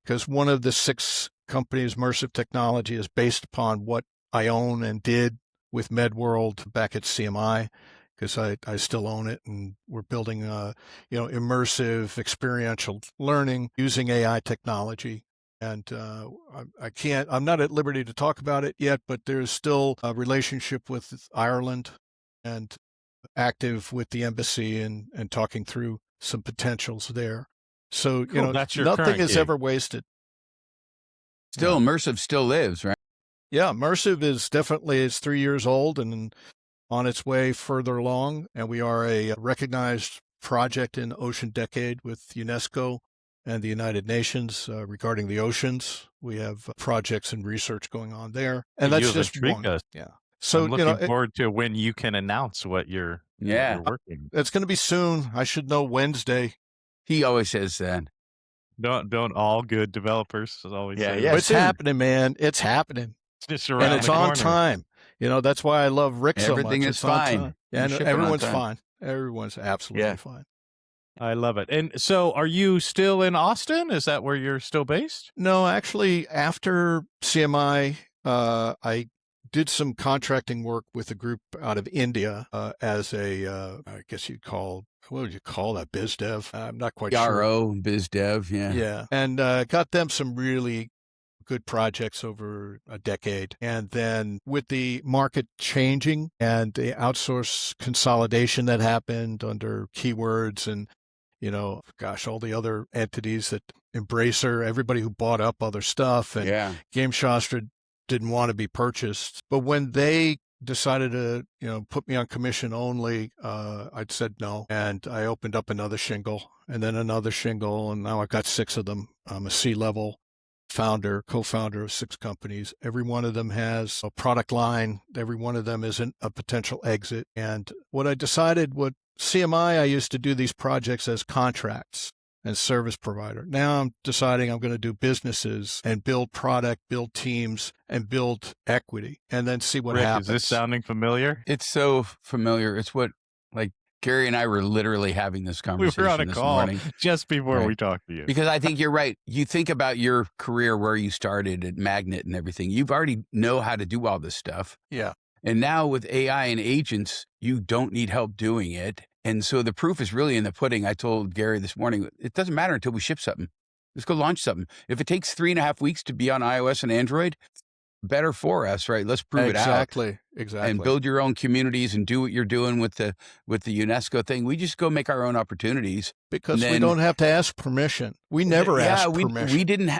[SPEAKER 5] because one of the 6 companies, Mersive Technology, is based upon what I own and did with MedWorld back at CMI, because I still own it. And we're building, immersive experiential learning using AI technology. And I'm not at liberty to talk about it yet, but there's still a relationship with Ireland and active with the embassy and talking through some potentials there. So,
[SPEAKER 4] That's your
[SPEAKER 5] nothing
[SPEAKER 4] current
[SPEAKER 5] is
[SPEAKER 4] gig.
[SPEAKER 5] ever wasted.
[SPEAKER 3] Still, Immersive still lives, right?
[SPEAKER 5] Yeah, Immersive is definitely, it's 3 years old and on its way further along. And we are a recognized project in Ocean Decade with UNESCO and the United Nations regarding the oceans. We have projects and research going on there. And that's
[SPEAKER 4] You have
[SPEAKER 5] just
[SPEAKER 4] intrigued
[SPEAKER 5] one.
[SPEAKER 4] us.
[SPEAKER 5] Yeah. So,
[SPEAKER 4] I'm
[SPEAKER 5] you know,
[SPEAKER 4] looking forward to when you can announce what you're working.
[SPEAKER 5] it's going to be soon. I should know Wednesday.
[SPEAKER 3] He always says that.
[SPEAKER 4] Don't all good developers always say
[SPEAKER 3] Yeah,
[SPEAKER 4] that?
[SPEAKER 5] But it's
[SPEAKER 3] soon.
[SPEAKER 5] happening, man. It's happening.
[SPEAKER 4] It's just around
[SPEAKER 5] And it's
[SPEAKER 4] the
[SPEAKER 5] on
[SPEAKER 4] corner.
[SPEAKER 5] time. You know, that's why I love Rick so much.
[SPEAKER 3] Everything is
[SPEAKER 5] It's on
[SPEAKER 3] fine.
[SPEAKER 5] time.
[SPEAKER 3] You're
[SPEAKER 5] And
[SPEAKER 3] shipping on
[SPEAKER 5] everyone's
[SPEAKER 3] time.
[SPEAKER 5] fine. Everyone's absolutely
[SPEAKER 3] Yeah.
[SPEAKER 5] fine.
[SPEAKER 4] I love it. And so are you still in Austin? Is that where you're still based?
[SPEAKER 5] No, actually, after CMI, I did some contracting work with a group out of India as a, I guess you'd call, what would you call that, biz dev? I'm not quite sure.
[SPEAKER 3] RO, biz dev, yeah.
[SPEAKER 5] Yeah. And got them some really good projects over a decade. And then with the market changing and the outsource consolidation that happened under keywords and, you know, gosh, all the other entities that Embracer, everybody who bought up other stuff, and
[SPEAKER 3] Yeah.
[SPEAKER 5] GameShastra didn't want to be purchased. But when they decided to, you know, put me on commission only, I said no. And I opened up another shingle and then another shingle. And now I've got 6 of them. I'm a C-level founder, co-founder of 6 companies. Every one of them has a product line. Every one of them is a potential exit. And what I decided, what CMI, I used to do these projects as contracts and service provider. Now I'm deciding I'm going to do businesses and build product, build teams, and build equity, and then see what
[SPEAKER 4] Rick,
[SPEAKER 5] happens.
[SPEAKER 4] is this sounding familiar?
[SPEAKER 3] It's so familiar. It's what, like, Gary and I were literally having this
[SPEAKER 4] We
[SPEAKER 3] conversation
[SPEAKER 4] were on a
[SPEAKER 3] this
[SPEAKER 4] call
[SPEAKER 3] morning.
[SPEAKER 4] just before
[SPEAKER 3] Right.
[SPEAKER 4] we talked to you.
[SPEAKER 3] Because I think you're right. You think about your career, where you started at Magnet and everything. You've already know how to do all this stuff.
[SPEAKER 5] Yeah.
[SPEAKER 3] And now with AI and agents, you don't need help doing it. And so the proof is really in the pudding. I told Gary this morning, it doesn't matter until we ship something. Let's go launch something. If it takes 3.5 weeks to be on iOS and Android, better for us, right? Let's prove it out.
[SPEAKER 5] Exactly.
[SPEAKER 3] And build your own communities and do what you're doing with the UNESCO thing. We just go make our own opportunities.
[SPEAKER 5] Because we
[SPEAKER 3] then-
[SPEAKER 5] don't have to ask permission. We never asked permission.
[SPEAKER 3] We didn't.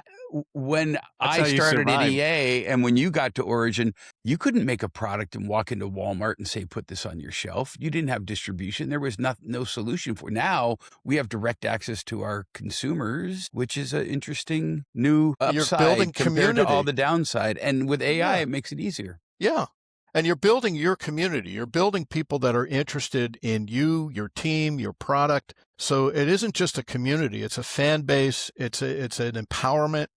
[SPEAKER 3] When
[SPEAKER 4] That's
[SPEAKER 3] I
[SPEAKER 4] how you
[SPEAKER 3] started at
[SPEAKER 4] survive.
[SPEAKER 3] EA and when you got to Origin, you couldn't make a product and walk into Walmart and say, put this on your shelf. You didn't have distribution. There was no solution for it. Now we have direct access to our consumers, which is an interesting new upside
[SPEAKER 5] building
[SPEAKER 3] compared to all
[SPEAKER 5] community.
[SPEAKER 3] the downside. And with AI,
[SPEAKER 5] Yeah.
[SPEAKER 3] it makes it easier.
[SPEAKER 5] Yeah. And you're building your community. You're building people that are interested in you, your team, your product. So it isn't just a community. It's a fan base. It's an empowerment,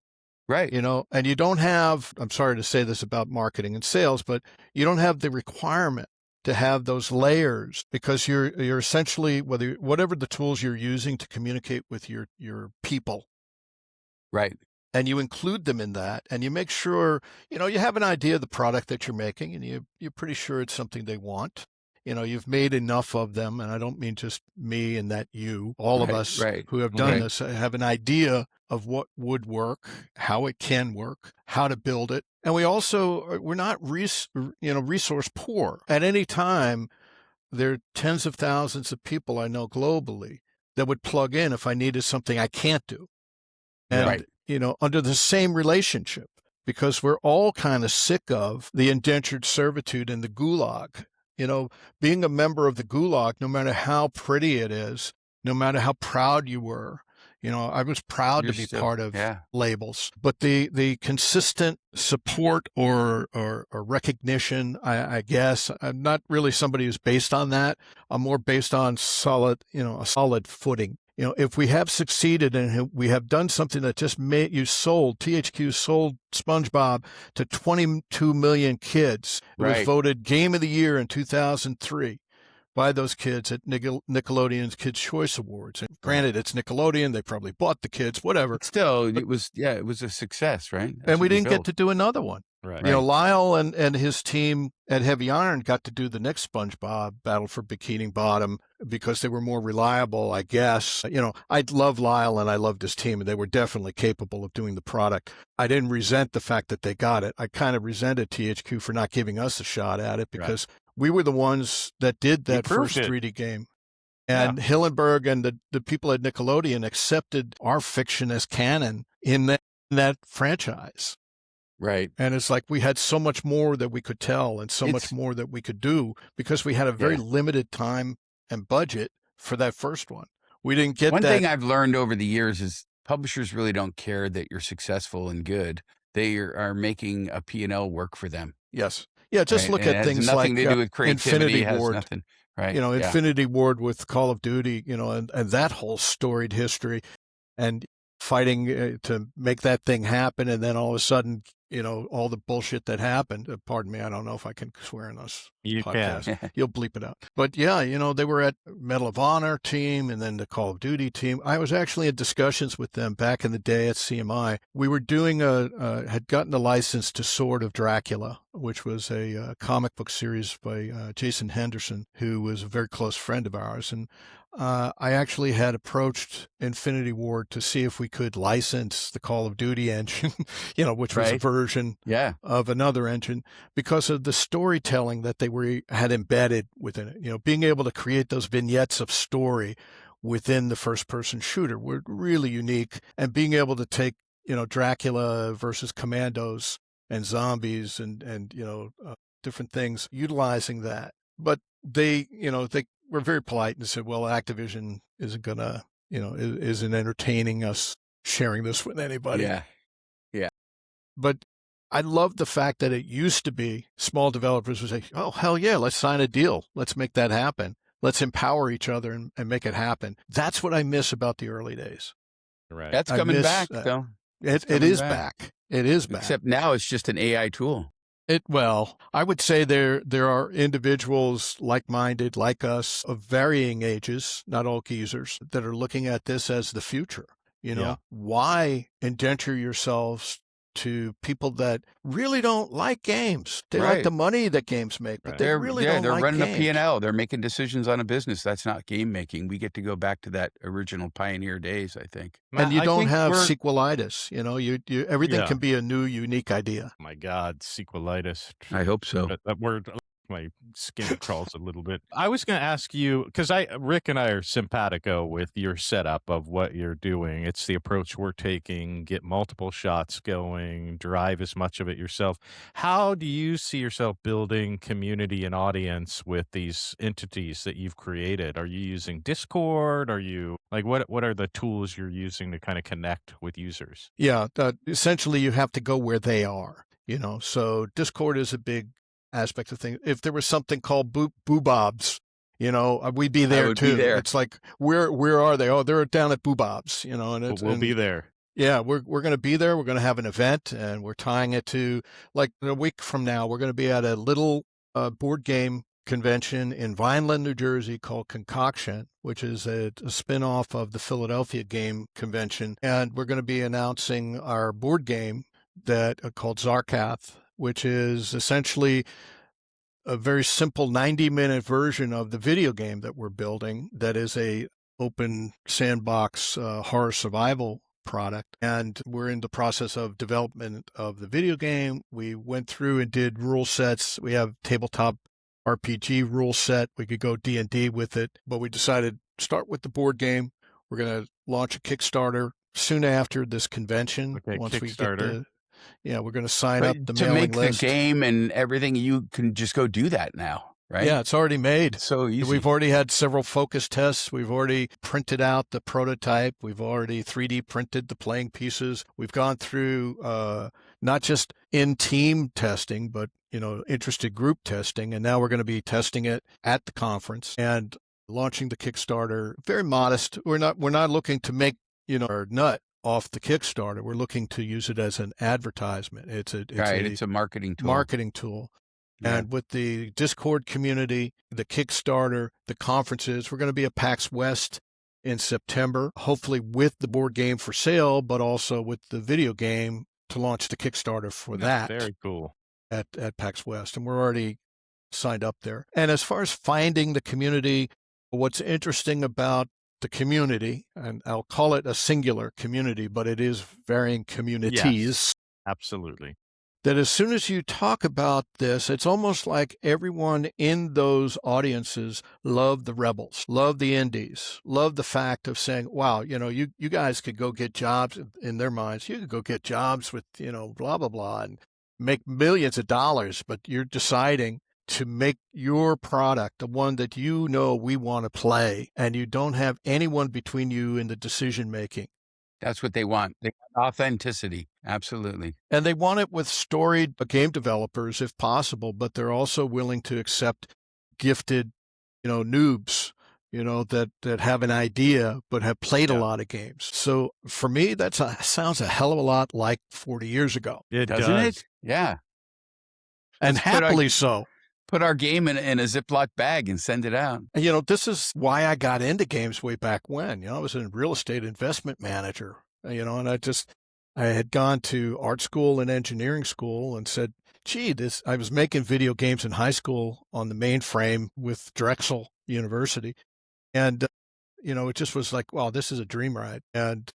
[SPEAKER 3] Right.
[SPEAKER 5] you know, and you don't have, I'm sorry to say this about marketing and sales, but you don't have the requirement to have those layers because you're essentially, whatever the tools you're using to communicate with your people,
[SPEAKER 3] Right.
[SPEAKER 5] and you include them in that, and you make sure, you know, you have an idea of the product that you're making, and you're pretty sure it's something they want. You know, you've made enough of them, and I don't mean just me and that you, all of
[SPEAKER 3] Right,
[SPEAKER 5] us
[SPEAKER 3] right,
[SPEAKER 5] who have done
[SPEAKER 3] right.
[SPEAKER 5] this have an idea of what would work, how it can work, how to build it. And we're not resource poor. At any time, there are tens of thousands of people I know globally that would plug in if I needed something I can't do. And,
[SPEAKER 3] Right.
[SPEAKER 5] you know, under the same relationship, because we're all kind of sick of the indentured servitude and the gulag. You know, being a member of the gulag, no matter how pretty it is, no matter how proud you were, you know, I was proud
[SPEAKER 3] You're
[SPEAKER 5] to be
[SPEAKER 3] still-
[SPEAKER 5] part of
[SPEAKER 3] yeah.
[SPEAKER 5] labels, but the consistent support or recognition, I guess, I'm not really somebody who's based on that. I'm more based on a solid footing. You know, if we have succeeded and we have done something that just THQ sold SpongeBob to 22 million kids. It was
[SPEAKER 3] Right.
[SPEAKER 5] voted Game of the Year in 2003 by those kids at Nickelodeon's Kids' Choice Awards. And granted, it's Nickelodeon. They probably bought the kids, whatever.
[SPEAKER 3] But still, it was a success, right? That's
[SPEAKER 5] And we
[SPEAKER 3] what you
[SPEAKER 5] didn't get
[SPEAKER 3] built.
[SPEAKER 5] to do another one.
[SPEAKER 4] Right.
[SPEAKER 5] You know, Lyle and his team at Heavy Iron got to do the next SpongeBob, Battle for Bikini Bottom, because they were more reliable, I guess. You know, I love Lyle and I loved his team, and they were definitely capable of doing the product. I didn't resent the fact that they got it. I kind of resented THQ for not giving us a shot at it because we were the ones that did that
[SPEAKER 4] proved
[SPEAKER 5] first
[SPEAKER 4] it.
[SPEAKER 5] 3D game. And Hillenberg and the people at Nickelodeon accepted our fiction as canon in that franchise.
[SPEAKER 3] Right.
[SPEAKER 5] And it's like we had so much more that we could tell and so much more that we could do because we had a very limited time and budget for that first one. We didn't get
[SPEAKER 3] One
[SPEAKER 5] that.
[SPEAKER 3] thing I've learned over the years is publishers really don't care that you're successful and good. They are making a P&L work for them.
[SPEAKER 5] Yes. Yeah, just
[SPEAKER 3] right?
[SPEAKER 5] look
[SPEAKER 3] And
[SPEAKER 5] at
[SPEAKER 3] it has
[SPEAKER 5] things
[SPEAKER 3] nothing
[SPEAKER 5] like
[SPEAKER 3] to do with creativity.
[SPEAKER 5] Infinity
[SPEAKER 3] It has
[SPEAKER 5] Ward.
[SPEAKER 3] nothing, right?
[SPEAKER 5] You know,
[SPEAKER 3] Yeah.
[SPEAKER 5] Infinity Ward with Call of Duty, you know, and that whole storied history, and fighting to make that thing happen, and then all of a sudden, you know, all the bullshit that happened. Pardon me, I don't know if I can swear in this
[SPEAKER 4] You
[SPEAKER 5] podcast.
[SPEAKER 4] can.
[SPEAKER 5] You'll bleep it out. But yeah, you know, they were at Medal of Honor team and then the Call of Duty team. I was actually in discussions with them back in the day at CMI. We were doing had gotten the license to Sword of Dracula, which was a comic book series by Jason Henderson, who was a very close friend of ours. And I actually had approached Infinity Ward to see if we could license the Call of Duty engine, you know, which was a
[SPEAKER 3] Right.
[SPEAKER 5] version
[SPEAKER 3] Yeah.
[SPEAKER 5] of another engine, because of the storytelling that they had embedded within it. You know, being able to create those vignettes of story within the first-person shooter were really unique, and being able to take, you know, Dracula versus commandos and zombies and you know, different things, utilizing that. But they, you know, they were very polite and said, well, Activision isn't gonna, you know, isn't entertaining us sharing this with anybody.
[SPEAKER 3] Yeah.
[SPEAKER 5] But I love the fact that it used to be small developers would say, oh, hell yeah, let's sign a deal. Let's make that happen. Let's empower each other and make it happen. That's what I miss about the early days.
[SPEAKER 4] Right.
[SPEAKER 3] That's
[SPEAKER 5] I
[SPEAKER 3] coming
[SPEAKER 5] miss
[SPEAKER 3] back,
[SPEAKER 5] that.
[SPEAKER 3] though.
[SPEAKER 5] It
[SPEAKER 3] coming
[SPEAKER 5] is
[SPEAKER 3] back.
[SPEAKER 5] back. It is back.
[SPEAKER 3] Except now it's just an AI tool.
[SPEAKER 5] Well, I would say there are individuals like-minded, like us, of varying ages, not all geezers, that are looking at this as the future. You know,
[SPEAKER 4] Yeah.
[SPEAKER 5] why indenture yourselves to people that really don't like games? They like
[SPEAKER 3] Right.
[SPEAKER 5] the money that games make, but
[SPEAKER 4] Right.
[SPEAKER 5] they
[SPEAKER 3] They're
[SPEAKER 5] really don't
[SPEAKER 3] they're
[SPEAKER 5] like
[SPEAKER 3] running
[SPEAKER 5] games.
[SPEAKER 3] a P&L. They're making decisions on a business. That's not game making. We get to go back to that original pioneer days, I think.
[SPEAKER 5] And
[SPEAKER 4] Matt,
[SPEAKER 5] you
[SPEAKER 4] I
[SPEAKER 5] don't
[SPEAKER 4] think
[SPEAKER 5] have
[SPEAKER 4] we're-
[SPEAKER 5] sequelitis. You know, you everything
[SPEAKER 4] Yeah.
[SPEAKER 5] can be a new, unique idea.
[SPEAKER 4] My God, sequelitis.
[SPEAKER 3] I hope so.
[SPEAKER 4] That word, my skin crawls a little bit. I was going to ask you, because Rick and I are simpatico with your setup of what you're doing. It's the approach we're taking, get multiple shots going, drive as much of it yourself. How do you see yourself building community and audience with these entities that you've created? Are you using Discord? Are you, like, what are the tools you're using to kind of connect with users?
[SPEAKER 5] Yeah, essentially you have to go where they are, you know. So Discord is a big aspect of things. If there was something called Boobobs, you know, we'd be there
[SPEAKER 3] would
[SPEAKER 5] too.
[SPEAKER 3] be there.
[SPEAKER 5] It's like, where are they? Oh, they're down at Boobobs, you know. And
[SPEAKER 4] But
[SPEAKER 5] it's,
[SPEAKER 4] we'll be there.
[SPEAKER 5] Yeah, we're going to be there. We're going to have an event, and we're tying it to, like, a week from now, we're going to be at a little board game convention in Vineland, New Jersey called Concoction, which is a spin-off of the Philadelphia Game Convention. And we're going to be announcing our board game that called Zarkath, which is essentially a very simple 90-minute version of the video game that we're building that is a open sandbox horror survival product. And we're in the process of development of the video game. We went through and did rule sets. We have tabletop RPG rule set. We could go D&D with it, but we decided to start with the board game. We're going to launch a Kickstarter soon after this convention.
[SPEAKER 4] Okay,
[SPEAKER 5] once we
[SPEAKER 4] Kickstarter.
[SPEAKER 5] we're going to sign up the
[SPEAKER 3] to
[SPEAKER 5] mailing
[SPEAKER 3] make
[SPEAKER 5] list.
[SPEAKER 3] the game and everything, you can just go do that now, right?
[SPEAKER 5] Yeah, it's already made.
[SPEAKER 3] It's so easy.
[SPEAKER 5] We've already had several focus tests. We've already printed out the prototype. We've already 3D printed the playing pieces. We've gone through not just in-team testing, but, you know, interested group testing. And now we're going to be testing it at the conference and launching the Kickstarter. Very modest. We're not looking to make, you know, our nut off the Kickstarter. We're looking to use it as an advertisement. It's
[SPEAKER 3] It's a marketing tool.
[SPEAKER 5] marketing tool.
[SPEAKER 3] Yeah.
[SPEAKER 5] And with the Discord community, the Kickstarter, the conferences, we're going to be at PAX West in September, hopefully with the board game for sale, but also with the video game to launch the Kickstarter for that
[SPEAKER 4] Very cool.
[SPEAKER 5] at PAX West. And we're already signed up there. And as far as finding the community, what's interesting about the community, and I'll call it a singular community, but it is varying communities.
[SPEAKER 4] Yes. Absolutely.
[SPEAKER 5] That as soon as you talk about this, it's almost like everyone in those audiences love the rebels, love the indies, love the fact of saying, wow, you know, you guys could go get jobs in their minds. You could go get jobs with, you know, blah, blah, blah, and make millions of dollars, but you're deciding to make your product the one that you know we want to play, and you don't have anyone between you in the decision making.
[SPEAKER 3] That's what they want. They want authenticity. Absolutely.
[SPEAKER 5] And they want it with storied game developers if possible, but they're also willing to accept gifted, noobs, that have an idea but have played a lot of games. So for me, sounds a hell of a lot like 40 years ago.
[SPEAKER 4] It
[SPEAKER 3] Doesn't
[SPEAKER 4] does.
[SPEAKER 3] it? Yeah.
[SPEAKER 5] And
[SPEAKER 3] Let's put
[SPEAKER 5] happily so.
[SPEAKER 3] Put our game in a Ziploc bag and send it out.
[SPEAKER 5] And, this is why I got into games way back when. I was a real estate investment manager, and I had gone to art school and engineering school and said, gee, I was making video games in high school on the mainframe with Drexel University. And, it just was like, wow, this is a dream ride. And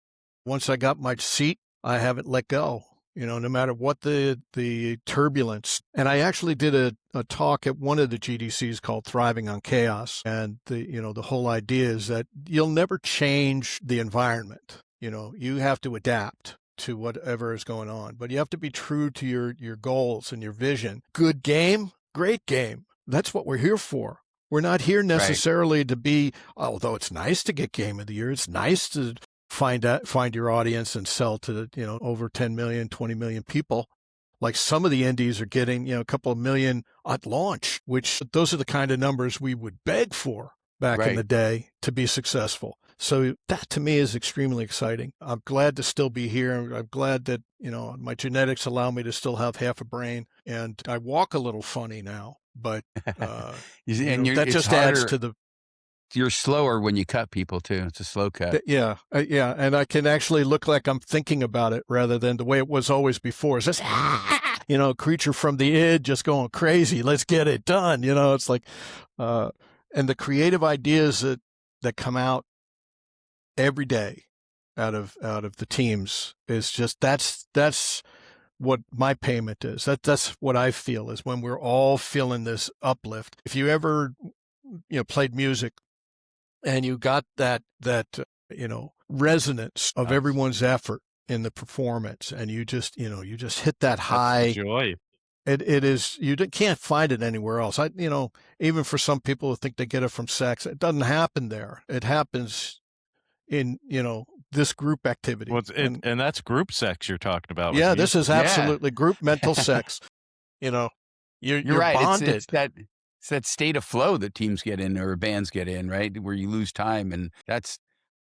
[SPEAKER 5] once I got my seat, I haven't let go, no matter what the turbulence. And I actually did a talk at one of the GDCs called Thriving on Chaos. And the whole idea is that you'll never change the environment. You have to adapt to whatever is going on, but you have to be true to your goals and your vision. Good game, great game. That's what we're here for. We're not here necessarily to be, although it's nice to get Game of the Year. It's nice to find your audience and sell to, over 10 million, 20 million people. Like some of the indies are getting, a couple of million at launch, which those are the kind of numbers we would beg for back in the day to be successful. So that to me is extremely exciting. I'm glad to still be here. I'm glad that, my genetics allow me to still have half a brain, and I walk a little funny now, but that just adds to the...
[SPEAKER 3] You're slower when you cut people too. It's a slow cut.
[SPEAKER 5] Yeah. And I can actually look like I'm thinking about it rather than the way it was always before. It's just, creature from the id just going crazy. Let's get it done. It's like, and the creative ideas that come out every day out of the teams is just, that's what my payment is. That's what I feel is when we're all feeling this uplift. If you ever, played music and you got that resonance of everyone's effort in the performance, and you just hit that high
[SPEAKER 4] joy.
[SPEAKER 5] It is, you can't find it anywhere else. Even for some people who think they get it from sex, it doesn't happen there. It happens in, this group activity.
[SPEAKER 4] Well, and that's group sex you're talking about.
[SPEAKER 5] Yeah, this is absolutely group mental sex. You're
[SPEAKER 3] right.
[SPEAKER 5] bonded.
[SPEAKER 3] It's that state of flow that teams get in or bands get in, right? Where you lose time. And that's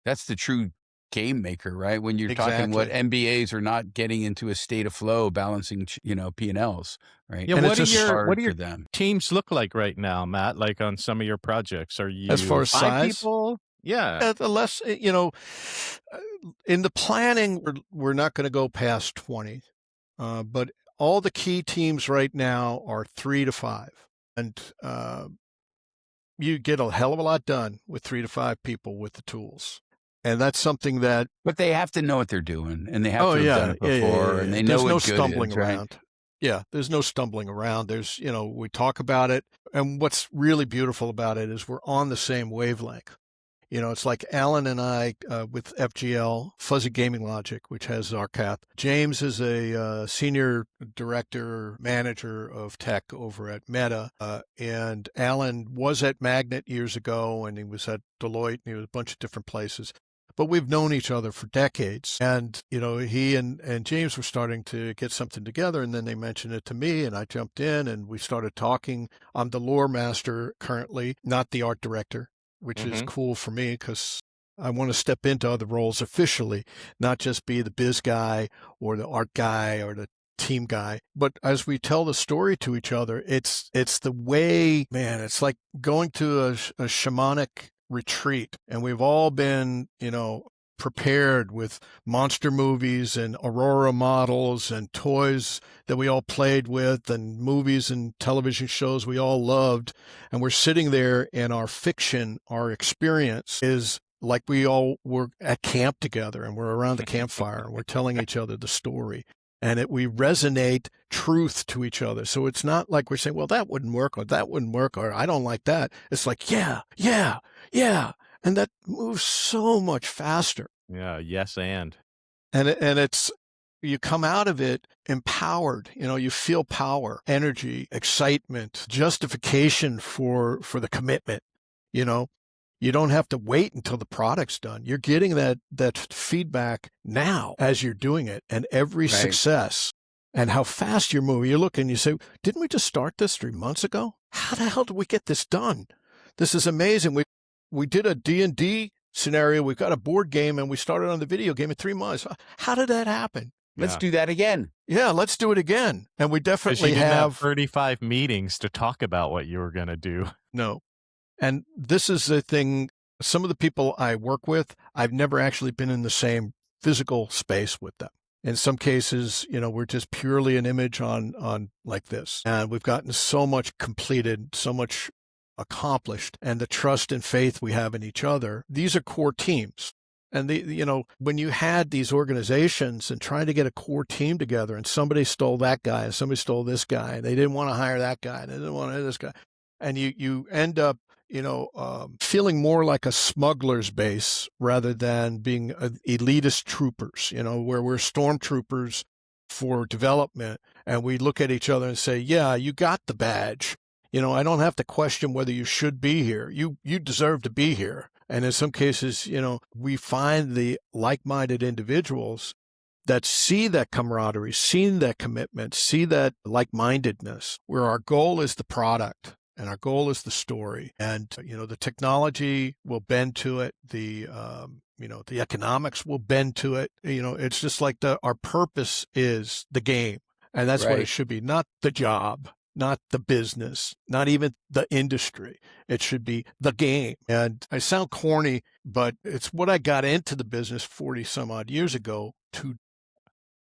[SPEAKER 3] the true game maker, right? When you're talking what MBAs are not getting into a state of flow, balancing, P&Ls, right?
[SPEAKER 4] Yeah.
[SPEAKER 3] And
[SPEAKER 4] What do your
[SPEAKER 3] them.
[SPEAKER 4] teams look like right now, Matt? Like on some of your projects, are you
[SPEAKER 5] as far as
[SPEAKER 4] 5
[SPEAKER 5] size?
[SPEAKER 4] people? Yeah.
[SPEAKER 5] The less, in the planning, we're not going to go past 20, but all the key teams right now are 3 to 5. And you get a hell of a lot done with 3 to 5 people with the tools. And that's something that...
[SPEAKER 3] But they have to know what they're doing, and they have to have done it before, and they know what good
[SPEAKER 5] stumbling
[SPEAKER 3] is,
[SPEAKER 5] around.
[SPEAKER 3] right?
[SPEAKER 5] Yeah, there's no stumbling around. There's, we talk about it. And what's really beautiful about it is we're on the same wavelength. It's like Alan and I with FGL, Fuzzy Gaming Logic, which has Zarkath. James is a senior director, manager of tech over at Meta. And Alan was at Magnet years ago, and he was at Deloitte, and he was a bunch of different places. But we've known each other for decades. And, he and James were starting to get something together, and then they mentioned it to me, and I jumped in, and we started talking. I'm the lore master currently, not the art director, which is cool for me because I want to step into other roles officially, not just be the biz guy or the art guy or the team guy. But as we tell the story to each other, it's the way, man, it's like going to a shamanic retreat, and we've all been, prepared with monster movies and Aurora models and toys that we all played with and movies and television shows we all loved. And we're sitting there, and our fiction, our experience is like we all were at camp together, and we're around the campfire and we're telling each other the story. And we resonate truth to each other. So it's not like we're saying, well, that wouldn't work, or that wouldn't work, or I don't like that. It's like, yeah. And that moves so much faster.
[SPEAKER 4] Yeah. Yes. And
[SPEAKER 5] it's, you come out of it empowered, you feel power, energy, excitement, justification for the commitment, You don't have to wait until the product's done. You're getting that feedback now as you're doing it, and every
[SPEAKER 3] Right.
[SPEAKER 5] success and how fast you're moving. You look and you say, didn't we just start this 3 months ago? How the hell did we get this done? This is amazing. We did a D&D scenario. We've got a board game, and we started on the video game in 3 months. How did that happen?
[SPEAKER 3] Let's
[SPEAKER 4] Yeah.
[SPEAKER 3] do that again.
[SPEAKER 5] Yeah, let's do it again. And we
[SPEAKER 4] 'Cause you
[SPEAKER 5] definitely
[SPEAKER 4] didn't have
[SPEAKER 5] have
[SPEAKER 4] 35 meetings to talk about what you were going to do.
[SPEAKER 5] no. And this is the thing. Some of the people I work with, I've never actually been in the same physical space with them. In some cases, we're just purely an image on like this. And we've gotten so much completed, so much accomplished, and the trust and faith we have in each other. These are core teams. And when you had these organizations and trying to get a core team together, and somebody stole that guy and somebody stole this guy, and they didn't want to hire that guy, and they didn't want to hire this guy. And you end up feeling more like a smuggler's base rather than being elitist troopers, where we're stormtroopers for development. And we look at each other and say, yeah, you got the badge. I don't have to question whether you should be here. You deserve to be here. And in some cases, we find the like-minded individuals that see that camaraderie, see that commitment, see that like-mindedness, where our goal is the product. And our goal is the story. And, the technology will bend to it. The economics will bend to it. It's just like our purpose is the game. And that's what
[SPEAKER 3] Right.
[SPEAKER 5] it should be. Not the job, not the business, not even the industry. It should be the game. And I sound corny, but it's what I got into the business 40 some odd years ago to.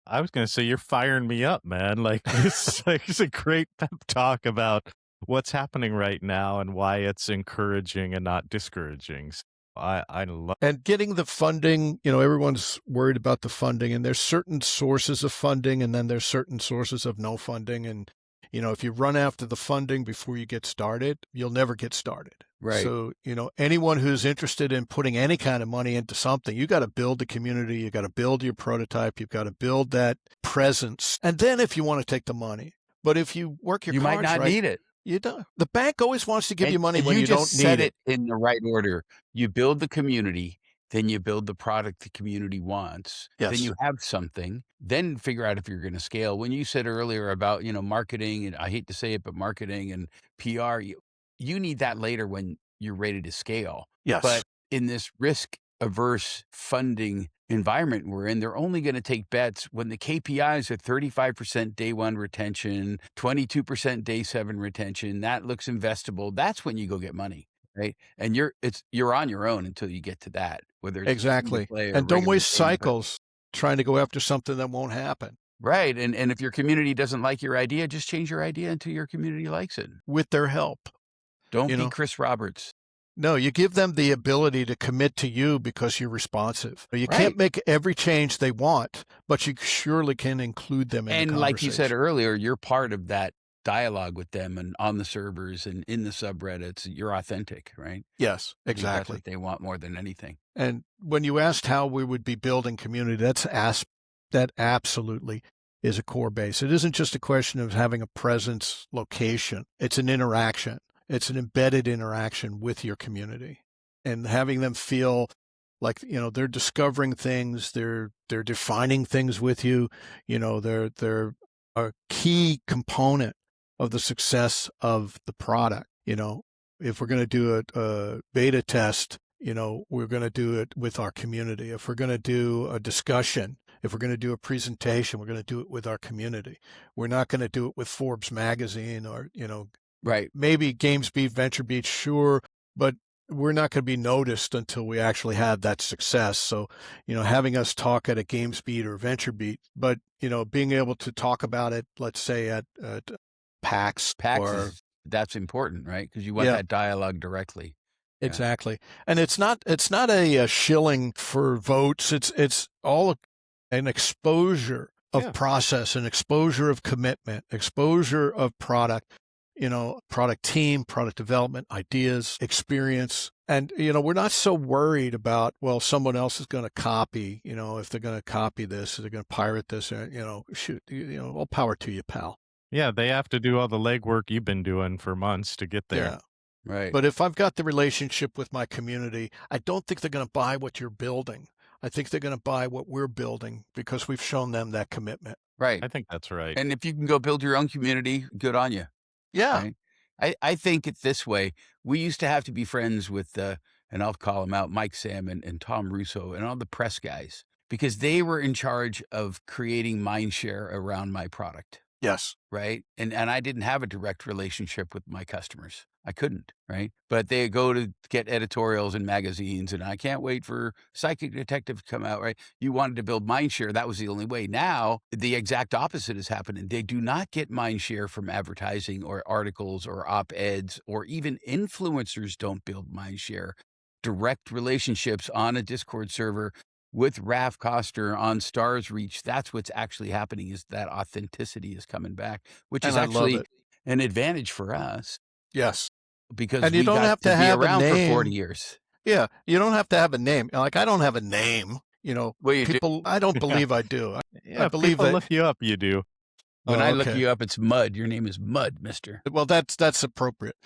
[SPEAKER 4] I was going to say, you're firing me up, man. Like, it's a great pep talk about what's happening right now and why it's encouraging and not discouraging. So I love.
[SPEAKER 5] And getting the funding, everyone's worried about the funding, and there's certain sources of funding, and then there's certain sources of no funding. And, if you run after the funding before you get started, you'll never get started.
[SPEAKER 3] Right.
[SPEAKER 5] So, anyone who's interested in putting any kind of money into something, you got to build the community. You got to build your prototype. You've got to build that presence. And then if you want to take the money, but if you work your
[SPEAKER 3] You might
[SPEAKER 5] cards
[SPEAKER 3] not
[SPEAKER 5] right,
[SPEAKER 3] need it.
[SPEAKER 5] you don't. The bank always wants to give you money
[SPEAKER 3] And
[SPEAKER 5] when you
[SPEAKER 3] just
[SPEAKER 5] don't
[SPEAKER 3] said
[SPEAKER 5] need it.
[SPEAKER 3] in the right order. You build the community, then you build the product the community wants.
[SPEAKER 5] Yes.
[SPEAKER 3] Then you have something, then figure out if you're going to scale. When you said earlier about, marketing, and I hate to say it, but marketing and PR, you need that later when you're ready to scale.
[SPEAKER 5] Yes.
[SPEAKER 3] But in this risk averse funding environment we're in, they're only going to take bets when the KPIs are 35% day one retention, 22% day 7 retention. That looks investable. That's when you go get money, right? And you're on your own until you get to that, whether it's
[SPEAKER 5] Exactly.
[SPEAKER 3] free-to-play or
[SPEAKER 5] And don't
[SPEAKER 3] regular
[SPEAKER 5] waste
[SPEAKER 3] pay, but-
[SPEAKER 5] cycles trying to go after something that won't happen.
[SPEAKER 3] Right. And if your community doesn't like your idea, just change your idea until your community likes it.
[SPEAKER 5] With their help.
[SPEAKER 3] Don't
[SPEAKER 5] You
[SPEAKER 3] be
[SPEAKER 5] know?
[SPEAKER 3] Chris Roberts.
[SPEAKER 5] No, you give them the ability to commit to you because you're responsive. You
[SPEAKER 3] Right.
[SPEAKER 5] can't make every change they want, but you surely can include them in the
[SPEAKER 3] And like you said
[SPEAKER 5] conversation.
[SPEAKER 3] earlier, you're part of that dialogue with them and on the servers and in the subreddits. You're authentic, right?
[SPEAKER 5] Yes,
[SPEAKER 3] I think that's
[SPEAKER 5] exactly.
[SPEAKER 3] what they want more than anything.
[SPEAKER 5] And when you asked how we would be building community, that absolutely is a core base. It isn't just a question of having a presence location. It's an interaction. It's an embedded interaction with your community, and having them feel like, they're discovering things, they're defining things with you. They're a key component of the success of the product. If we're going to do a beta test, we're going to do it with our community. If we're going to do a discussion, if we're going to do a presentation, we're going to do it with our community. We're not going to do it with Forbes magazine or,
[SPEAKER 3] Right.
[SPEAKER 5] maybe GamesBeat, VentureBeat, sure, but we're not going to be noticed until we actually have that success. So, having us talk at a GamesBeat or VentureBeat, but, being able to talk about it, let's say at PAX or
[SPEAKER 3] That's important, right? Because you want
[SPEAKER 5] Yeah.
[SPEAKER 3] that dialogue directly. Yeah.
[SPEAKER 5] Exactly. And it's not a shilling for votes. It's all an exposure of
[SPEAKER 4] Yeah.
[SPEAKER 5] process, an exposure of commitment, exposure of product, product team, product development, ideas, experience. And, we're not so worried about, well, someone else is going to copy, if they're going to copy this, or they're going to pirate this, shoot, all power to you, pal.
[SPEAKER 4] Yeah, they have to do all the legwork you've been doing for months to get there.
[SPEAKER 5] Yeah.
[SPEAKER 3] Right.
[SPEAKER 5] But if I've got the relationship with my community, I don't think they're going to buy what you're building. I think they're going to buy what we're building because we've shown them that commitment.
[SPEAKER 3] Right.
[SPEAKER 4] I think that's right.
[SPEAKER 3] And if you can go build your own community, good on you.
[SPEAKER 5] Yeah.
[SPEAKER 3] Right. I think it this way. We used to have to be friends with, and I'll call them out, Mike Salmon and Tom Russo and all the press guys, because they were in charge of creating mind share around my product.
[SPEAKER 5] Yes.
[SPEAKER 3] Right. And I didn't have a direct relationship with my customers. I couldn't. Right. But they go to get editorials in magazines, and I can't wait for Psychic Detective to come out. Right. You wanted to build mind share. That was the only way. Now, the exact opposite is happening. They do not get mind share from advertising or articles or op-eds, or even influencers don't build mind share. Direct relationships on a Discord server with Raf Koster on Stars Reach, that's what's actually happening, is that authenticity is coming back, which is
[SPEAKER 5] And I love
[SPEAKER 3] actually
[SPEAKER 5] it.
[SPEAKER 3] an advantage for us
[SPEAKER 5] Yes.
[SPEAKER 3] because
[SPEAKER 5] And you
[SPEAKER 3] we
[SPEAKER 5] don't
[SPEAKER 3] got
[SPEAKER 5] have to
[SPEAKER 3] be
[SPEAKER 5] have a
[SPEAKER 3] around for
[SPEAKER 5] name.
[SPEAKER 3] 40 years.
[SPEAKER 5] Yeah. You don't have to have a name. Like, I don't have a name. You know,
[SPEAKER 3] Well, you do.
[SPEAKER 5] people, I don't believe I do.
[SPEAKER 4] Yeah,
[SPEAKER 5] I believe
[SPEAKER 4] people
[SPEAKER 5] that.
[SPEAKER 4] look you up, you do.
[SPEAKER 3] When
[SPEAKER 5] Oh,
[SPEAKER 3] I look
[SPEAKER 5] okay.
[SPEAKER 3] you up, it's Mud. Your name is Mud, mister.
[SPEAKER 5] Well, that's appropriate.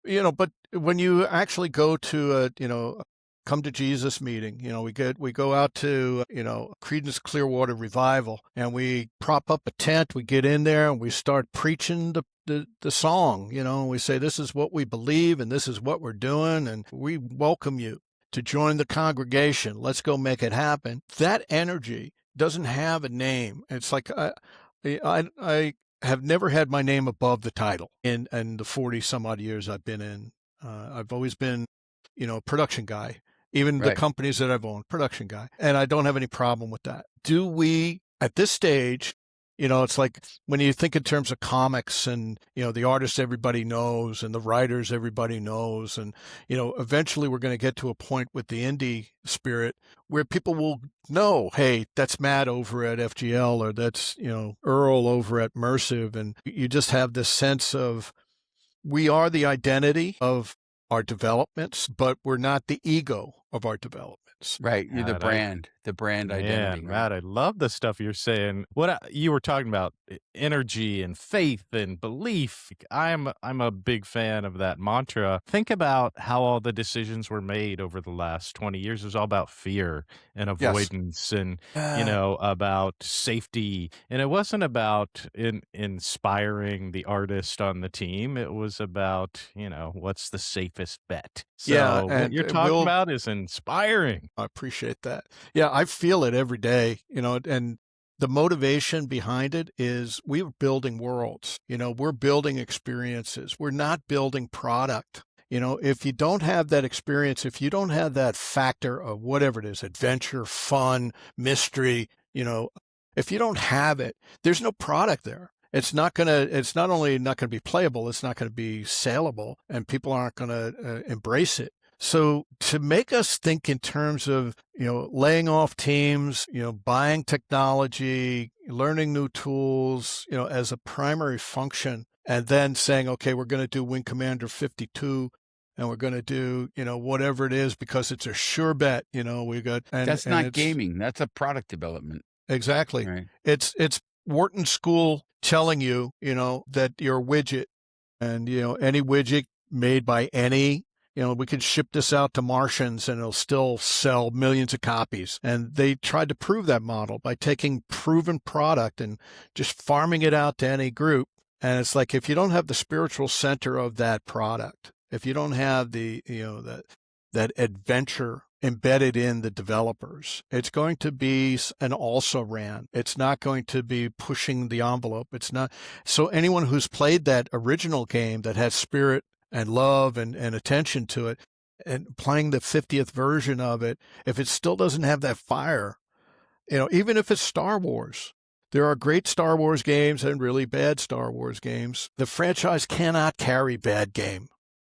[SPEAKER 5] You know, but when you actually go to a, you know, come to Jesus meeting, you know, we go out to, you know, Creedence Clearwater Revival, and we prop up a tent, we get in there and we start preaching the song, you know, and we say, this is what we believe and this is what we're doing, and we welcome you to join the congregation. Let's go make it happen. That energy doesn't have a name. It's like, I have never had my name above the title in the 40 some odd years I've been in. I've always been, you know, a production guy, even the
[SPEAKER 3] Right.
[SPEAKER 5] companies that I've owned, production guy. And I don't have any problem with that. Do we, at this stage, you know, it's like when you think in terms of comics and, you know, the artists everybody knows and the writers everybody knows. And, you know, eventually we're going to get to a point with the indie spirit where people will know, hey, that's Matt over at FGL, or that's, you know, Earl over at Mersive. And you just have this sense of, we are the identity of our developments, but we're not the ego of our developments.
[SPEAKER 3] Right. You're the
[SPEAKER 4] Matt,
[SPEAKER 3] brand
[SPEAKER 4] Man,
[SPEAKER 3] identity. Right?
[SPEAKER 4] Matt, I love the stuff you're saying. You were talking about energy and faith and belief. I'm a big fan of that mantra. Think about how all the decisions were made over the last 20 years. It was all about fear and avoidance and, you know, about safety. And it wasn't about inspiring the artist on the team. It was about, you know, what's the safest bet. So
[SPEAKER 5] Yeah,
[SPEAKER 4] what
[SPEAKER 5] and
[SPEAKER 4] you're talking about is inspiring.
[SPEAKER 5] I appreciate that. Yeah, I feel it every day, you know, and the motivation behind it is we're building worlds, you know, we're building experiences. We're not building product. You know, if you don't have that experience, if you don't have that factor of whatever it is, adventure, fun, mystery, you know, if you don't have it, there's no product there. It's not only not going to be playable, it's not going to be saleable, and people aren't going to embrace it. So to make us think in terms of, you know, laying off teams, you know, buying technology, learning new tools, you know, as a primary function, and then saying, okay, we're going to do Wing Commander 52, and we're going to do, you know, whatever it is because it's a sure bet, you know, we got.
[SPEAKER 3] That's not gaming. That's a product development.
[SPEAKER 5] Exactly.
[SPEAKER 3] Right.
[SPEAKER 5] It's Wharton School telling you, you know, that you're a widget, and, you know, any widget made by any, you know, we could ship this out to Martians and it'll still sell millions of copies. And they tried to prove that model by taking proven product and just farming it out to any group. And it's like, if you don't have the spiritual center of that product, if you don't have the, you know, that adventure embedded in the developers, it's going to be an also-ran. It's not going to be pushing the envelope. It's not. So anyone who's played that original game that has spirit and love and attention to it, and playing the 50th version of it, if it still doesn't have that fire, you know, even if it's Star Wars, there are great Star Wars games and really bad Star Wars games. The franchise cannot carry bad game.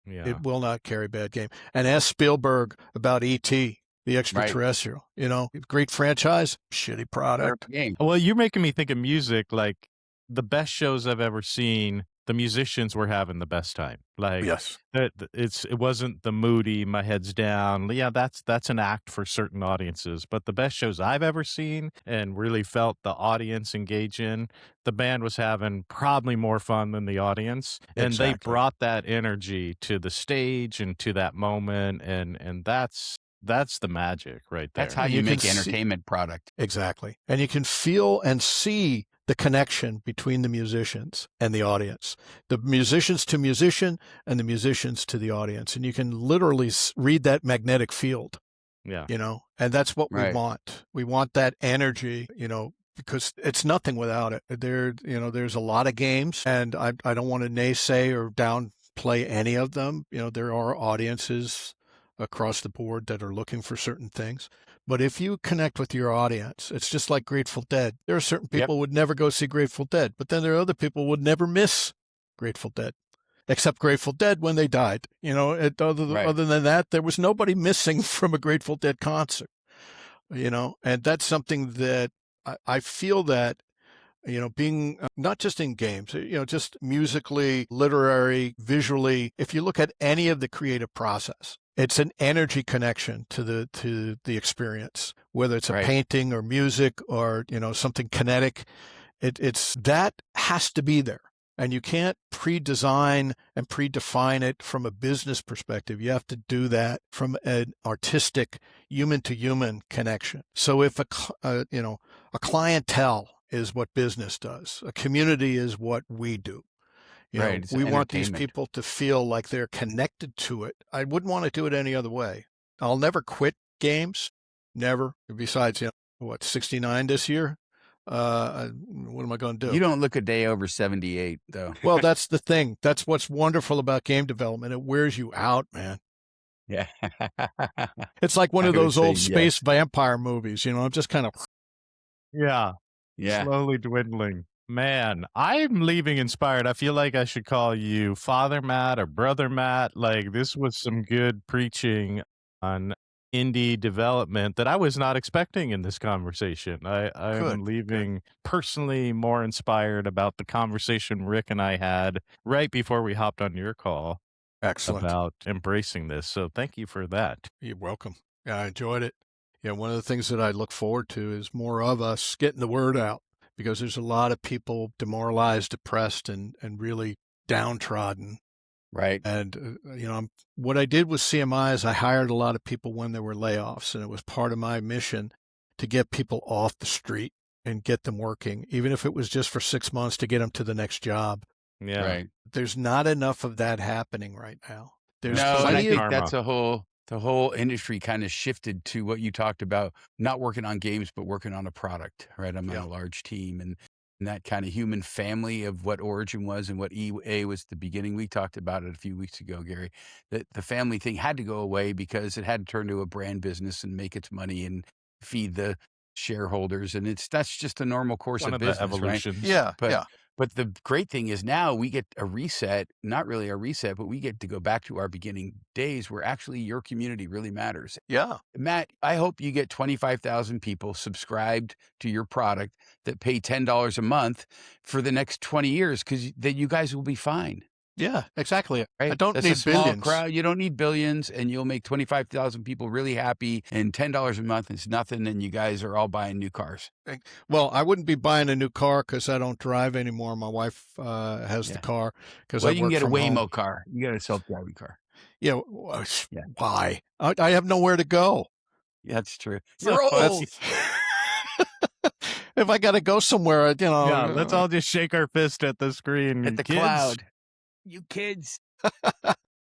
[SPEAKER 4] Yeah.
[SPEAKER 5] It will not carry bad game. And ask Spielberg about E.T., the extraterrestrial, you know, great franchise, shitty product.
[SPEAKER 3] Game.
[SPEAKER 4] Well, you're making me think of music. Like the best shows I've ever seen the musicians were having the best time. Like,
[SPEAKER 5] Yes.
[SPEAKER 4] it wasn't the moody, my head's down. Yeah, that's an act for certain audiences. But the best shows I've ever seen and really felt the audience engage in, the band was having probably more fun than the audience. And they
[SPEAKER 5] Exactly.
[SPEAKER 4] brought that energy to the stage and to that moment. And that's the magic right there.
[SPEAKER 3] That's how
[SPEAKER 5] And
[SPEAKER 3] you
[SPEAKER 5] you can
[SPEAKER 3] make
[SPEAKER 5] see-
[SPEAKER 3] entertainment product.
[SPEAKER 5] Exactly. And you can feel and see the connection between the musicians and the audience, the musicians to musician and the musicians to the audience. And you can literally read that magnetic field,
[SPEAKER 4] Yeah.
[SPEAKER 5] and that's what
[SPEAKER 3] Right.
[SPEAKER 5] we want. We want that energy, because it's nothing without it. There's a lot of games, and I don't want to naysay or downplay any of them. There are audiences across the board that are looking for certain things. But if you connect with your audience, it's just like Grateful Dead. There are certain people would never go see Grateful Dead, but then there are other people would never miss Grateful Dead, except Grateful Dead when they died. Other than that, there was nobody missing from a Grateful Dead concert. And that's something that I feel that, being not just in games, just musically, literary, visually, if you look at any of the creative process, it's an energy connection to the experience, whether it's a painting or music or, something kinetic. It's that has to be there. And you can't pre-design and predefine it from a business perspective. You have to do that from an artistic, human-to-human connection. So if a clientele is what business does, a community is what we do. We want these people to feel like they're connected to it. I wouldn't want to do it any other way. I'll never quit games, never. Besides, 69 this year. What am I going to do?
[SPEAKER 3] You don't look a day over 78, though.
[SPEAKER 5] Well, that's the thing. That's what's wonderful about game development. It wears you out, man.
[SPEAKER 3] Yeah.
[SPEAKER 5] It's like one of those old
[SPEAKER 3] yes.
[SPEAKER 5] space vampire movies. I'm just kind of.
[SPEAKER 4] Yeah.
[SPEAKER 3] Yeah.
[SPEAKER 4] Slowly dwindling. Man, I'm leaving inspired. I feel like I should call you Father Matt or Brother Matt. Like, this was some good preaching on indie development that I was not expecting in this conversation. I am leaving personally more inspired about the conversation Rick and I had right before we hopped on your call.
[SPEAKER 5] Excellent.
[SPEAKER 4] About embracing this. So thank you for that.
[SPEAKER 5] You're welcome. Yeah, I enjoyed it. Yeah, one of the things that I look forward to is more of us getting the word out, because there's a lot of people demoralized, depressed, and really downtrodden.
[SPEAKER 3] Right.
[SPEAKER 5] And, what I did with CMI is I hired a lot of people when there were layoffs, and it was part of my mission to get people off the street and get them working, even if it was just for 6 months to get them to the next job.
[SPEAKER 4] Yeah.
[SPEAKER 3] Right.
[SPEAKER 5] There's not enough of that happening right now. There's
[SPEAKER 3] No, and I
[SPEAKER 5] plenty
[SPEAKER 3] think
[SPEAKER 5] of,
[SPEAKER 3] that's the whole industry kind of shifted to what you talked about, not working on games, but working on a product, right? I'm on a large team, and that kind of human family of what Origin was and what EA was at the beginning. We talked about it a few weeks ago, Gary, that the family thing had to go away because it had to turn to a brand business and make its money and feed the shareholders. And that's just a normal course of business,
[SPEAKER 4] evolutions.
[SPEAKER 3] right?
[SPEAKER 5] yeah.
[SPEAKER 3] But the great thing is now we get a reset, not really a reset, but we get to go back to our beginning days where actually your community really matters.
[SPEAKER 5] Yeah.
[SPEAKER 3] Matt, I hope you get 25,000 people subscribed to your product that pay $10 a month for the next 20 years, because then you guys will be fine.
[SPEAKER 5] Yeah, exactly.
[SPEAKER 3] Right?
[SPEAKER 5] I don't
[SPEAKER 3] That's
[SPEAKER 5] need
[SPEAKER 3] a small
[SPEAKER 5] billions.
[SPEAKER 3] crowd. You don't need billions, and you'll make 25,000 people really happy, and $10 a month is nothing, and you guys are all buying new cars.
[SPEAKER 5] Well, I wouldn't be buying a new car because I don't drive anymore. My wife has the car because
[SPEAKER 3] Well,
[SPEAKER 5] I
[SPEAKER 3] you can
[SPEAKER 5] work
[SPEAKER 3] get a
[SPEAKER 5] from
[SPEAKER 3] Waymo
[SPEAKER 5] home.
[SPEAKER 3] car. You get a self-driving car.
[SPEAKER 5] Yeah. Why? I have nowhere to go.
[SPEAKER 3] Yeah, that's true.
[SPEAKER 4] So
[SPEAKER 3] You're
[SPEAKER 4] funny.
[SPEAKER 3] old.
[SPEAKER 5] If I got to go somewhere,
[SPEAKER 4] Yeah, let's all just shake our fist at the screen.
[SPEAKER 3] At the
[SPEAKER 4] Kids.
[SPEAKER 3] cloud. You kids.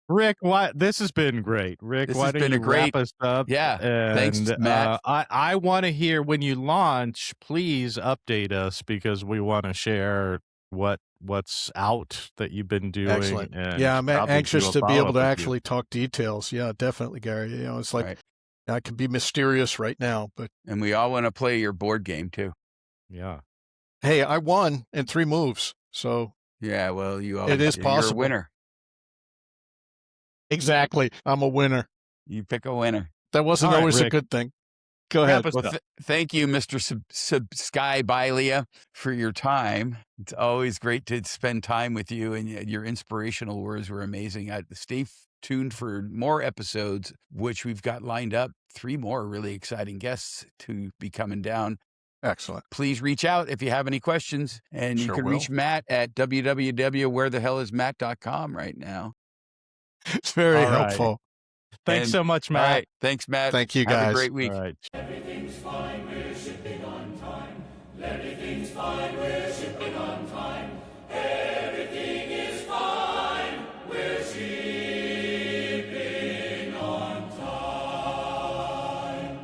[SPEAKER 4] Rick, this has been great. Rick,
[SPEAKER 3] This
[SPEAKER 4] why
[SPEAKER 3] has
[SPEAKER 4] don't
[SPEAKER 3] been
[SPEAKER 4] you
[SPEAKER 3] a great-
[SPEAKER 4] wrap us up?
[SPEAKER 3] Yeah,
[SPEAKER 4] And,
[SPEAKER 3] thanks, Matt.
[SPEAKER 4] I want to hear when you launch. Please update us because we want to share what's out that you've been doing.
[SPEAKER 5] Excellent.
[SPEAKER 4] And
[SPEAKER 5] Yeah, I'm
[SPEAKER 4] probably
[SPEAKER 5] anxious
[SPEAKER 4] do a
[SPEAKER 5] to be able
[SPEAKER 4] follow-up
[SPEAKER 5] to
[SPEAKER 4] with you.
[SPEAKER 5] actually talk details. Yeah, definitely, Gary. It's like
[SPEAKER 3] Right.
[SPEAKER 5] I can be mysterious right now, but
[SPEAKER 3] And we all want to play your board game too.
[SPEAKER 4] Yeah.
[SPEAKER 5] hey, I won in 3 moves, so
[SPEAKER 3] Yeah, well, you all,
[SPEAKER 5] It is
[SPEAKER 3] you're
[SPEAKER 5] possible.
[SPEAKER 3] a winner.
[SPEAKER 5] exactly, I'm a winner.
[SPEAKER 3] You pick a winner.
[SPEAKER 5] That wasn't
[SPEAKER 4] All right,
[SPEAKER 5] always a
[SPEAKER 4] Rick.
[SPEAKER 5] good thing. Go ahead.
[SPEAKER 4] Wrap us
[SPEAKER 3] Well,
[SPEAKER 4] up.
[SPEAKER 3] thank you, Mr. Scibilia, for your time. It's always great to spend time with you, and your inspirational words were amazing. Stay tuned for more episodes, which we've got lined up. 3 more really exciting guests to be coming down.
[SPEAKER 5] Excellent.
[SPEAKER 3] Please reach out if you have any questions, and you
[SPEAKER 5] Sure
[SPEAKER 3] can reach
[SPEAKER 5] will.
[SPEAKER 3] Matt at www.wherethehellismatt.com right now.
[SPEAKER 5] It's very
[SPEAKER 4] All right.
[SPEAKER 5] helpful.
[SPEAKER 4] Thanks
[SPEAKER 3] And-
[SPEAKER 4] so much,
[SPEAKER 3] All
[SPEAKER 4] Matt.
[SPEAKER 3] right. Thanks, Matt.
[SPEAKER 5] Thank you,
[SPEAKER 3] Have
[SPEAKER 5] guys.
[SPEAKER 3] a great week.
[SPEAKER 4] All right.
[SPEAKER 1] Everything's fine, we're shipping on time. Everything's fine, we're shipping on time. Everything is fine, we're shipping on time.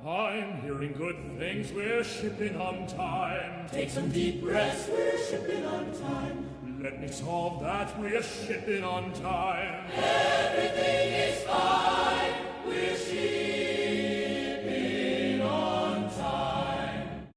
[SPEAKER 1] I'm hearing good things, we're shipping on time. Take some deep breaths, we're shipping on time. Let me solve that, we're shipping on time. Everything is fine.